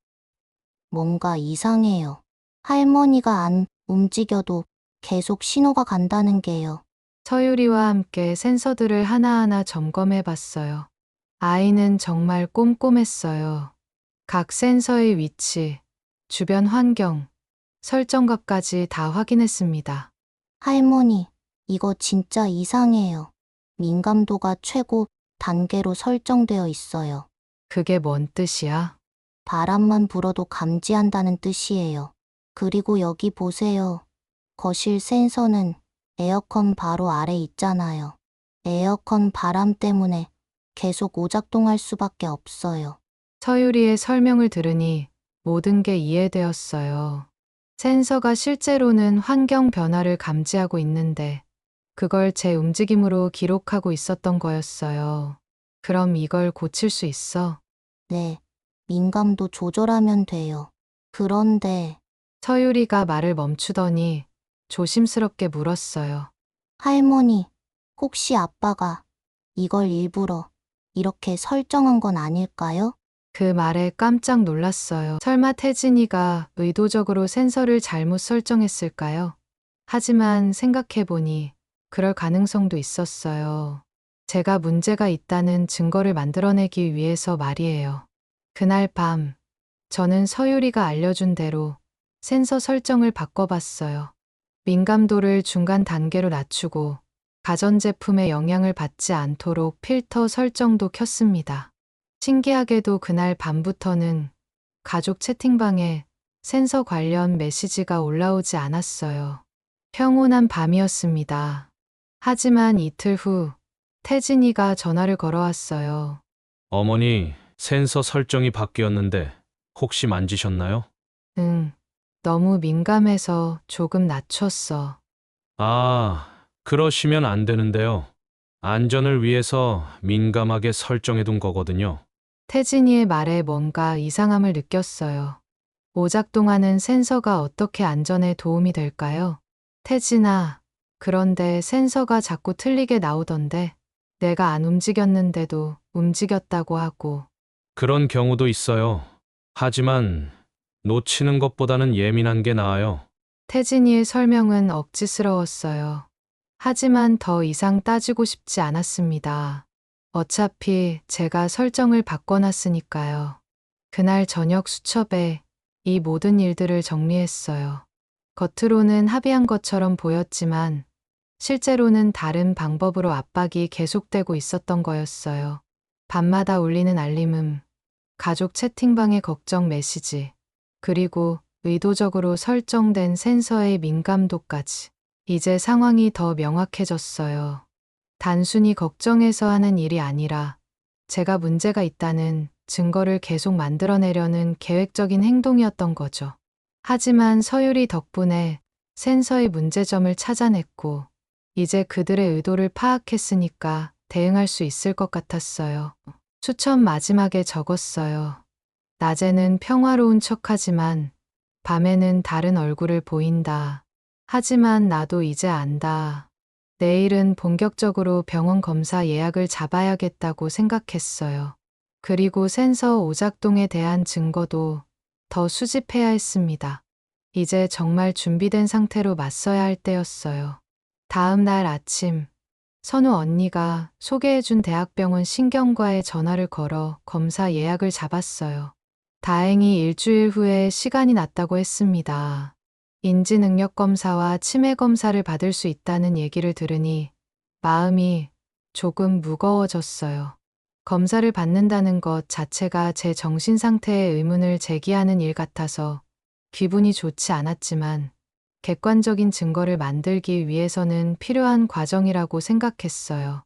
뭔가 이상해요. 할머니가 안 움직여도 계속 신호가 간다는 게요. 서유리와 함께 센서들을 하나하나 점검해 봤어요. 아이는 정말 꼼꼼했어요. 각 센서의 위치, 주변 환경, 설정값까지 다 확인했습니다. 할머니, 이거 진짜 이상해요. 민감도가 최고 단계로 설정되어 있어요. 그게 뭔 뜻이야? 바람만 불어도 감지한다는 뜻이에요. 그리고 여기 보세요. 거실 센서는 에어컨 바로 아래 있잖아요. 에어컨 바람 때문에 계속 오작동할 수밖에 없어요. 서유리의 설명을 들으니 모든 게 이해되었어요. 센서가 실제로는 환경 변화를 감지하고 있는데 그걸 제 움직임으로 기록하고 있었던 거였어요. 그럼 이걸 고칠 수 있어? 네, 민감도 조절하면 돼요. 그런데 서유리가 말을 멈추더니 조심스럽게 물었어요. 할머니, 혹시 아빠가 이걸 일부러 이렇게 설정한 건 아닐까요? 그 말에 깜짝 놀랐어요. 설마 태진이가 의도적으로 센서를 잘못 설정했을까요? 하지만 생각해보니 그럴 가능성도 있었어요. 제가 문제가 있다는 증거를 만들어내기 위해서 말이에요. 그날 밤, 저는 서유리가 알려준 대로 센서 설정을 바꿔봤어요. 민감도를 중간 단계로 낮추고 가전제품에 영향을 받지 않도록 필터 설정도 켰습니다. 신기하게도 그날 밤부터는 가족 채팅방에 센서 관련 메시지가 올라오지 않았어요. 평온한 밤이었습니다. 하지만 이틀 후 태진이가 전화를 걸어왔어요. 어머니, 센서 설정이 바뀌었는데 혹시 만지셨나요? 응, 너무 민감해서 조금 낮췄어. 아, 그러시면 안 되는데요. 안전을 위해서 민감하게 설정해둔 거거든요. 태진이의 말에 뭔가 이상함을 느꼈어요. 오작동하는 센서가 어떻게 안전에 도움이 될까요? 태진아, 그런데 센서가 자꾸 틀리게 나오던데 내가 안 움직였는데도 움직였다고 하고. 그런 경우도 있어요. 하지만 놓치는 것보다는 예민한 게 나아요. 태진이의 설명은 억지스러웠어요. 하지만 더 이상 따지고 싶지 않았습니다. 어차피 제가 설정을 바꿔놨으니까요. 그날 저녁 수첩에 이 모든 일들을 정리했어요. 겉으로는 합의한 것처럼 보였지만 실제로는 다른 방법으로 압박이 계속되고 있었던 거였어요. 밤마다 울리는 알림음, 가족 채팅방의 걱정 메시지, 그리고 의도적으로 설정된 센서의 민감도까지. 이제 상황이 더 명확해졌어요. 단순히 걱정해서 하는 일이 아니라 제가 문제가 있다는 증거를 계속 만들어내려는 계획적인 행동이었던 거죠. 하지만 서율이 덕분에 센서의 문제점을 찾아냈고 이제 그들의 의도를 파악했으니까 대응할 수 있을 것 같았어요. 수첩 마지막에 적었어요. 낮에는 평화로운 척하지만 밤에는 다른 얼굴을 보인다. 하지만 나도 이제 안다. 내일은 본격적으로 병원 검사 예약을 잡아야겠다고 생각했어요. 그리고 센서 오작동에 대한 증거도 더 수집해야 했습니다. 이제 정말 준비된 상태로 맞서야 할 때였어요. 다음 날 아침, 선우 언니가 소개해준 대학병원 신경과에 전화를 걸어 검사 예약을 잡았어요. 다행히 일주일 후에 시간이 났다고 했습니다. 인지능력 검사와 치매 검사를 받을 수 있다는 얘기를 들으니 마음이 조금 무거워졌어요. 검사를 받는다는 것 자체가 제 정신 상태에 의문을 제기하는 일 같아서 기분이 좋지 않았지만 객관적인 증거를 만들기 위해서는 필요한 과정이라고 생각했어요.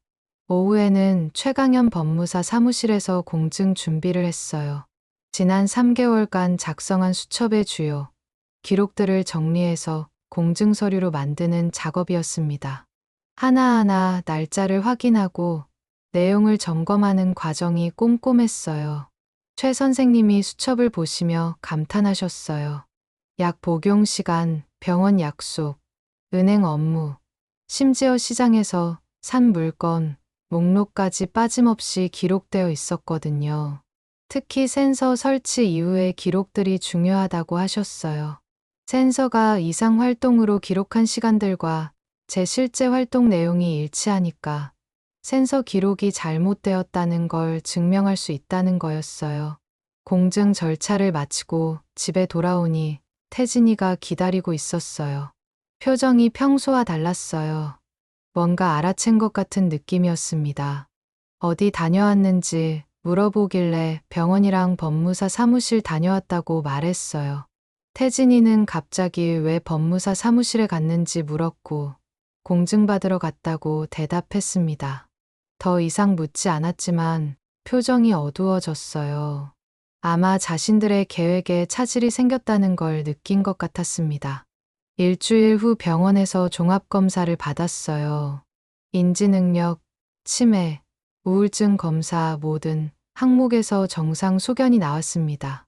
오후에는 최강현 법무사 사무실에서 공증 준비를 했어요. 지난 3개월간 작성한 수첩의 주요 기록들을 정리해서 공증 서류로 만드는 작업이었습니다. 하나하나 날짜를 확인하고 내용을 점검하는 과정이 꼼꼼했어요. 최 선생님이 수첩을 보시며 감탄하셨어요. 약 복용 시간, 병원 약속, 은행 업무, 심지어 시장에서 산 물건, 목록까지 빠짐없이 기록되어 있었거든요. 특히 센서 설치 이후의 기록들이 중요하다고 하셨어요. 센서가 이상 활동으로 기록한 시간들과 제 실제 활동 내용이 일치하니까 센서 기록이 잘못되었다는 걸 증명할 수 있다는 거였어요. 공증 절차를 마치고 집에 돌아오니 태진이가 기다리고 있었어요. 표정이 평소와 달랐어요. 뭔가 알아챈 것 같은 느낌이었습니다. 어디 다녀왔는지 물어보길래 병원이랑 법무사 사무실 다녀왔다고 말했어요. 태진이는 갑자기 왜 법무사 사무실에 갔는지 물었고 공증받으러 갔다고 대답했습니다. 더 이상 묻지 않았지만 표정이 어두워졌어요. 아마 자신들의 계획에 차질이 생겼다는 걸 느낀 것 같았습니다. 일주일 후 병원에서 종합검사를 받았어요. 인지능력, 치매, 우울증 검사 모든 항목에서 정상 소견이 나왔습니다.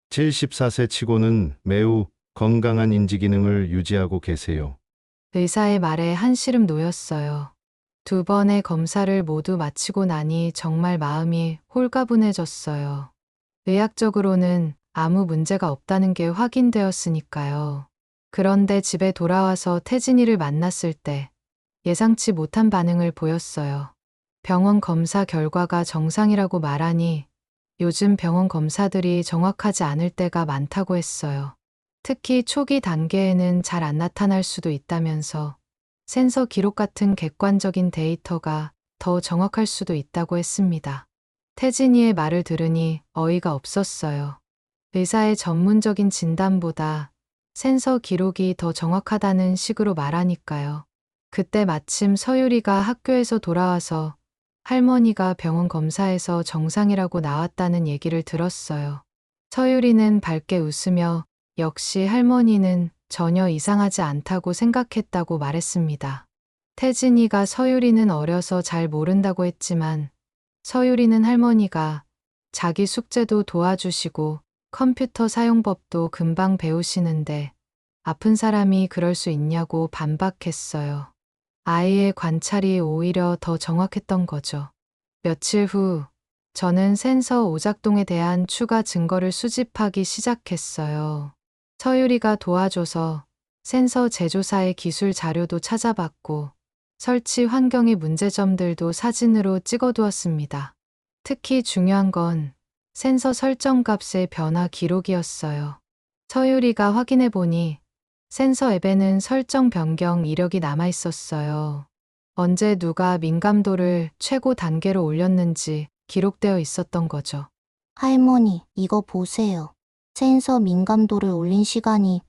74세 치고는 매우 건강한 인지 기능을 유지하고 계세요. 의사의 말에 한시름 놓였어요. 2번의 검사를 모두 마치고 나니 정말 마음이 홀가분해졌어요. 의학적으로는 아무 문제가 없다는 게 확인되었으니까요. 그런데 집에 돌아와서 태진이를 만났을 때 예상치 못한 반응을 보였어요. 병원 검사 결과가 정상이라고 말하니 요즘 병원 검사들이 정확하지 않을 때가 많다고 했어요. 특히 초기 단계에는 잘 안 나타날 수도 있다면서 센서 기록 같은 객관적인 데이터가 더 정확할 수도 있다고 했습니다. 태진이의 말을 들으니 어이가 없었어요. 의사의 전문적인 진단보다 센서 기록이 더 정확하다는 식으로 말하니까요. 그때 마침 서유리가 학교에서 돌아와서 할머니가 병원 검사에서 정상이라고 나왔다는 얘기를 들었어요. 서유리는 밝게 웃으며 역시 할머니는 전혀 이상하지 않다고 생각했다고 말했습니다. 태진이가 서유리는 어려서 잘 모른다고 했지만 서유리는 할머니가 자기 숙제도 도와주시고 컴퓨터 사용법도 금방 배우시는데 아픈 사람이 그럴 수 있냐고 반박했어요. 아이의 관찰이 오히려 더 정확했던 거죠. 며칠 후 저는 센서 오작동에 대한 추가 증거를 수집하기 시작했어요. 서유리가 도와줘서 센서 제조사의 기술 자료도 찾아봤고 설치 환경의 문제점들도 사진으로 찍어두었습니다. 특히 중요한 건 센서 설정 값의 변화 기록이었어요. 서유리가 확인해 보니 센서 앱에는 설정 변경 이력이 남아 있었어요. 언제 누가 민감도를 최고 단계로 올렸는지 기록되어 있었던 거죠. 할머니, 이거 보세요. 센서 민감도를 올린 시간이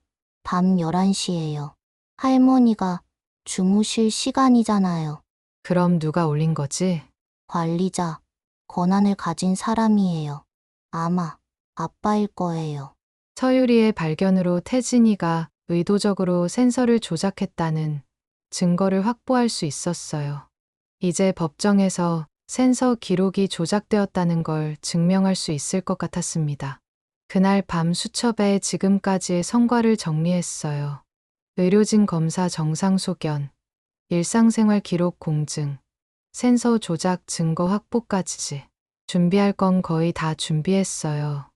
밤 11시예요. 할머니가 주무실 시간이잖아요. 그럼 누가 올린 거지? 관리자, 권한을 가진 사람이에요. 아마 아빠일 거예요. 서유리의 발견으로 태진이가 의도적으로 센서를 조작했다는 증거를 확보할 수 있었어요. 이제 법정에서 센서 기록이 조작되었다는 걸 증명할 수 있을 것 같았습니다. 그날 밤 수첩에 지금까지의 성과를 정리했어요. 의료진 검사 정상 소견, 일상생활 기록 공증, 센서 조작 증거 확보까지. 준비할 건 거의 다 준비했어요.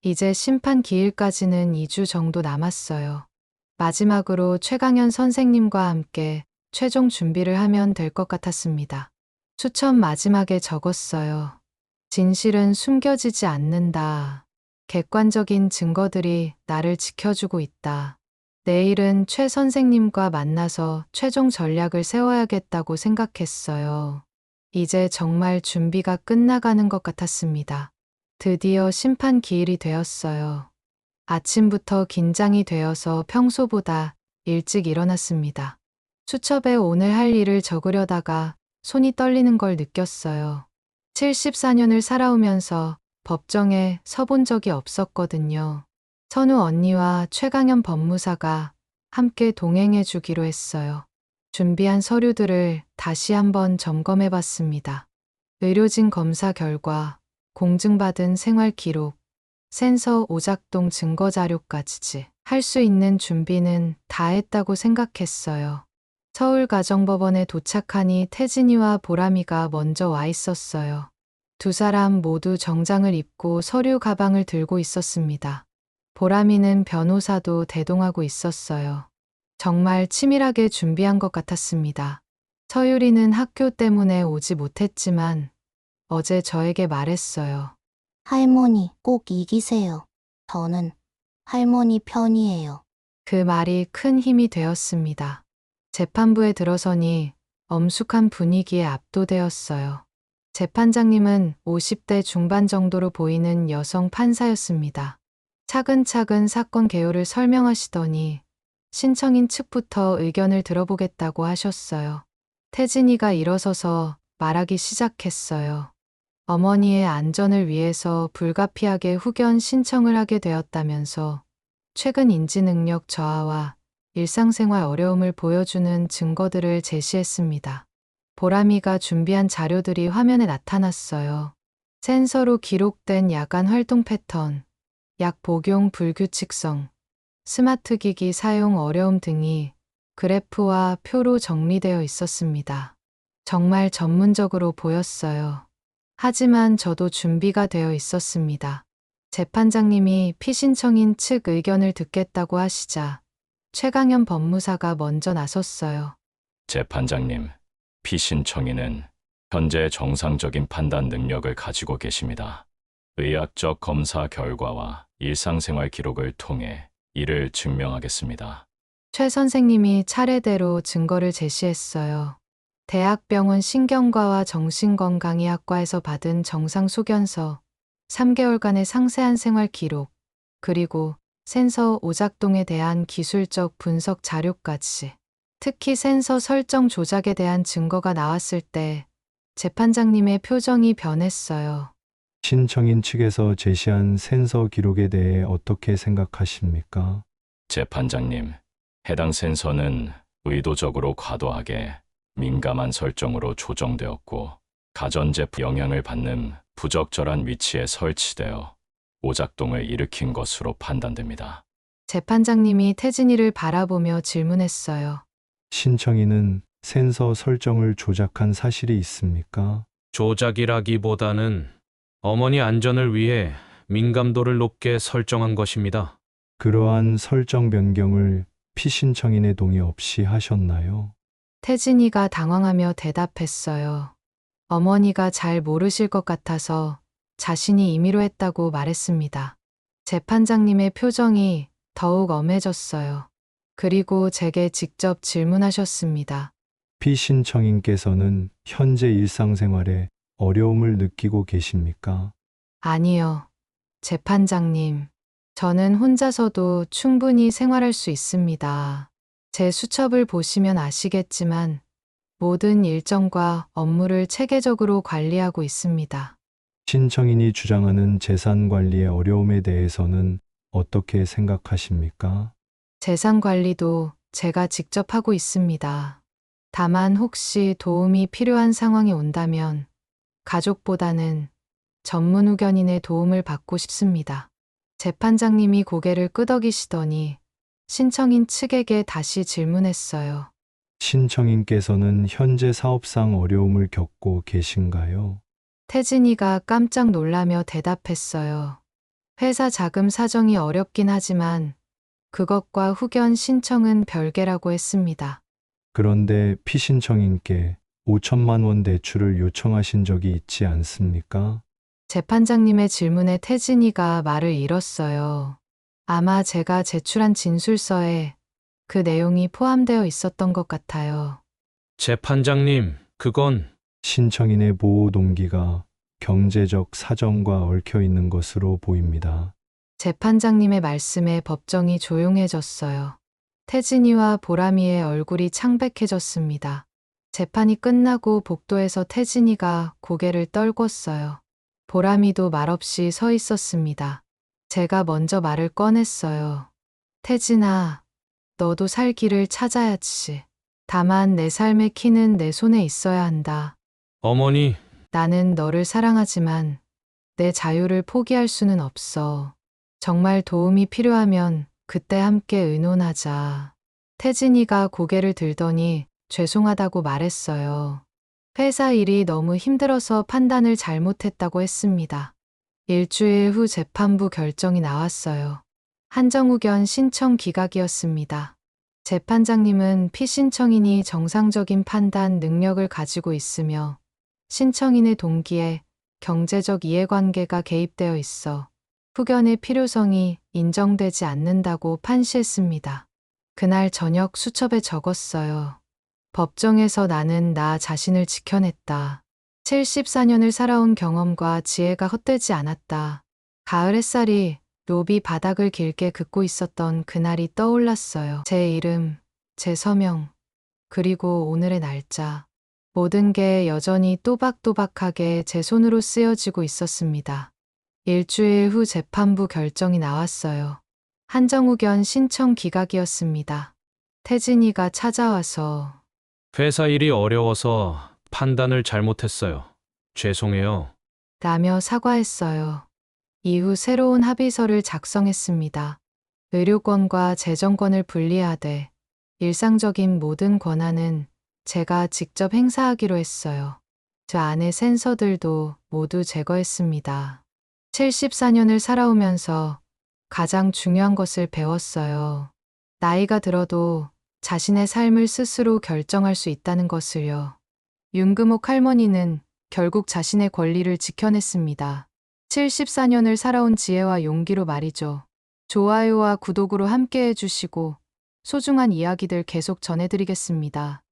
이제 심판 기일까지는 2주 정도 남았어요. 마지막으로 최강현 선생님과 함께 최종 준비를 하면 될 것 같았습니다. 수첩 마지막에 적었어요. 진실은 숨겨지지 않는다. 객관적인 증거들이 나를 지켜주고 있다. 내일은 최 선생님과 만나서 최종 전략을 세워야겠다고 생각했어요. 이제 정말 준비가 끝나가는 것 같았습니다. 드디어 심판 기일이 되었어요. 아침부터 긴장이 되어서 평소보다 일찍 일어났습니다. 수첩에 오늘 할 일을 적으려다가 손이 떨리는 걸 느꼈어요. 74년을 살아오면서 법정에 서본 적이 없었거든요. 선우 언니와 최강현 법무사가 함께 동행해 주기로 했어요. 준비한 서류들을 다시 한번 점검해 봤습니다. 의료진 검사 결과, 공증받은 생활 기록, 센서 오작동 증거 자료까지 할 수 있는 준비는 다 했다고 생각했어요. 서울가정법원에 도착하니 태진이와 보람이가 먼저 와 있었어요. 두 사람 모두 정장을 입고 서류 가방을 들고 있었습니다. 보람이는 변호사도 대동하고 있었어요. 정말 치밀하게 준비한 것 같았습니다. 서유리는 학교 때문에 오지 못했지만 어제 저에게 말했어요. 할머니, 꼭 이기세요. 저는 할머니 편이에요. 그 말이 큰 힘이 되었습니다. 재판부에 들어서니 엄숙한 분위기에 압도되었어요. 재판장님은 50대 중반 정도로 보이는 여성 판사였습니다. 차근차근 사건 개요를 설명하시더니 신청인 측부터 의견을 들어보겠다고 하셨어요. 태진이가 일어서서 말하기 시작했어요. 어머니의 안전을 위해서 불가피하게 후견 신청을 하게 되었다면서 최근 인지 능력 저하와 일상생활 어려움을 보여주는 증거들을 제시했습니다. 보람이가 준비한 자료들이 화면에 나타났어요. 센서로 기록된 야간 활동 패턴, 약 복용 불규칙성, 스마트 기기 사용 어려움 등이 그래프와 표로 정리되어 있었습니다. 정말 전문적으로 보였어요. 하지만 저도 준비가 되어 있었습니다. 재판장님이 피신청인 측 의견을 듣겠다고 하시자 최강현 법무사가 먼저 나섰어요. 재판장님, 피신청인은 현재 정상적인 판단 능력을 가지고 계십니다. 의학적 검사 결과와 일상생활 기록을 통해 이를 증명하겠습니다. 최 선생님이 차례대로 증거를 제시했어요. 대학병원 신경과와 정신건강의학과에서 받은 정상 소견서, 3개월간의 상세한 생활 기록, 그리고 센서 오작동에 대한 기술적 분석 자료까지. 특히 센서 설정 조작에 대한 증거가 나왔을 때 재판장님의 표정이 변했어요. 신청인 측에서 제시한 센서 기록에 대해 어떻게 생각하십니까? 재판장님, 해당 센서는 의도적으로 과도하게 민감한 설정으로 조정되었고 가전제품 영향을 받는 부적절한 위치에 설치되어 오작동을 일으킨 것으로 판단됩니다. 재판장님이 태진이를 바라보며 질문했어요. 신청인은 센서 설정을 조작한 사실이 있습니까? 조작이라기보다는 어머니 안전을 위해 민감도를 높게 설정한 것입니다. 그러한 설정 변경을 피신청인의 동의 없이 하셨나요? 태진이가 당황하며 대답했어요. 어머니가 잘 모르실 것 같아서 자신이 임의로 했다고 말했습니다. 재판장님의 표정이 더욱 엄해졌어요. 그리고 제게 직접 질문하셨습니다. 피신청인께서는 현재 일상생활에 어려움을 느끼고 계십니까? 아니요. 재판장님, 저는 혼자서도 충분히 생활할 수 있습니다. 제 수첩을 보시면 아시겠지만 모든 일정과 업무를 체계적으로 관리하고 있습니다. 신청인이 주장하는 재산 관리의 어려움에 대해서는 어떻게 생각하십니까? 재산 관리도 제가 직접 하고 있습니다. 다만 혹시 도움이 필요한 상황이 온다면 가족보다는 전문 후견인의 도움을 받고 싶습니다. 재판장님이 고개를 끄덕이시더니 신청인 측에게 다시 질문했어요. 신청인께서는 현재 사업상 어려움을 겪고 계신가요? 태진이가 깜짝 놀라며 대답했어요. 회사 자금 사정이 어렵긴 하지만 그것과 후견 신청은 별개라고 했습니다. 그런데 피신청인께 5천만 원 대출을 요청하신 적이 있지 않습니까? 재판장님의 질문에 태진이가 말을 잃었어요. 아마 제가 제출한 진술서에 그 내용이 포함되어 있었던 것 같아요. 재판장님, 그건 신청인의 보호 동기가 경제적 사정과 얽혀 있는 것으로 보입니다. 재판장님의 말씀에 법정이 조용해졌어요. 태진이와 보람이의 얼굴이 창백해졌습니다. 재판이 끝나고 복도에서 태진이가 고개를 떨궜어요. 보람이도 말없이 서 있었습니다. 제가 먼저 말을 꺼냈어요. 태진아, 너도 살 길을 찾아야지. 다만 내 삶의 키는 내 손에 있어야 한다. 어머니, 나는 너를 사랑하지만 내 자유를 포기할 수는 없어. 정말 도움이 필요하면 그때 함께 의논하자. 태진이가 고개를 들더니 죄송하다고 말했어요. 회사 일이 너무 힘들어서 판단을 잘못했다고 했습니다. 일주일 후 재판부 결정이 나왔어요. 한정후견 신청 기각이었습니다. 재판장님은 피신청인이 정상적인 판단 능력을 가지고 있으며 신청인의 동기에 경제적 이해관계가 개입되어 있어 후견의 필요성이 인정되지 않는다고 판시했습니다. 그날 저녁 수첩에 적었어요. 법정에서 나는 나 자신을 지켜냈다. 74년을 살아온 경험과 지혜가 헛되지 않았다. 가을 햇살이 로비 바닥을 길게 긋고 있었던 그날이 떠올랐어요. 제 이름, 제 서명, 그리고 오늘의 날짜. 모든 게 여전히 또박또박하게 제 손으로 쓰여지고 있었습니다. 일주일 후 재판부 결정이 나왔어요. 한정후견 신청 기각이었습니다. 태진이가 찾아와서 회사 일이 어려워서 판단을 잘못했어요. 죄송해요. 라며 사과했어요. 이후 새로운 합의서를 작성했습니다. 의료권과 재정권을 분리하되 일상적인 모든 권한은 제가 직접 행사하기로 했어요. 저 안의 센서들도 모두 제거했습니다. 74년을 살아오면서 가장 중요한 것을 배웠어요. 나이가 들어도 자신의 삶을 스스로 결정할 수 있다는 것을요. 윤금옥 할머니는 결국 자신의 권리를 지켜냈습니다. 74년을 살아온 지혜와 용기로 말이죠. 좋아요와 구독으로 함께 해주시고 소중한 이야기들 계속 전해드리겠습니다.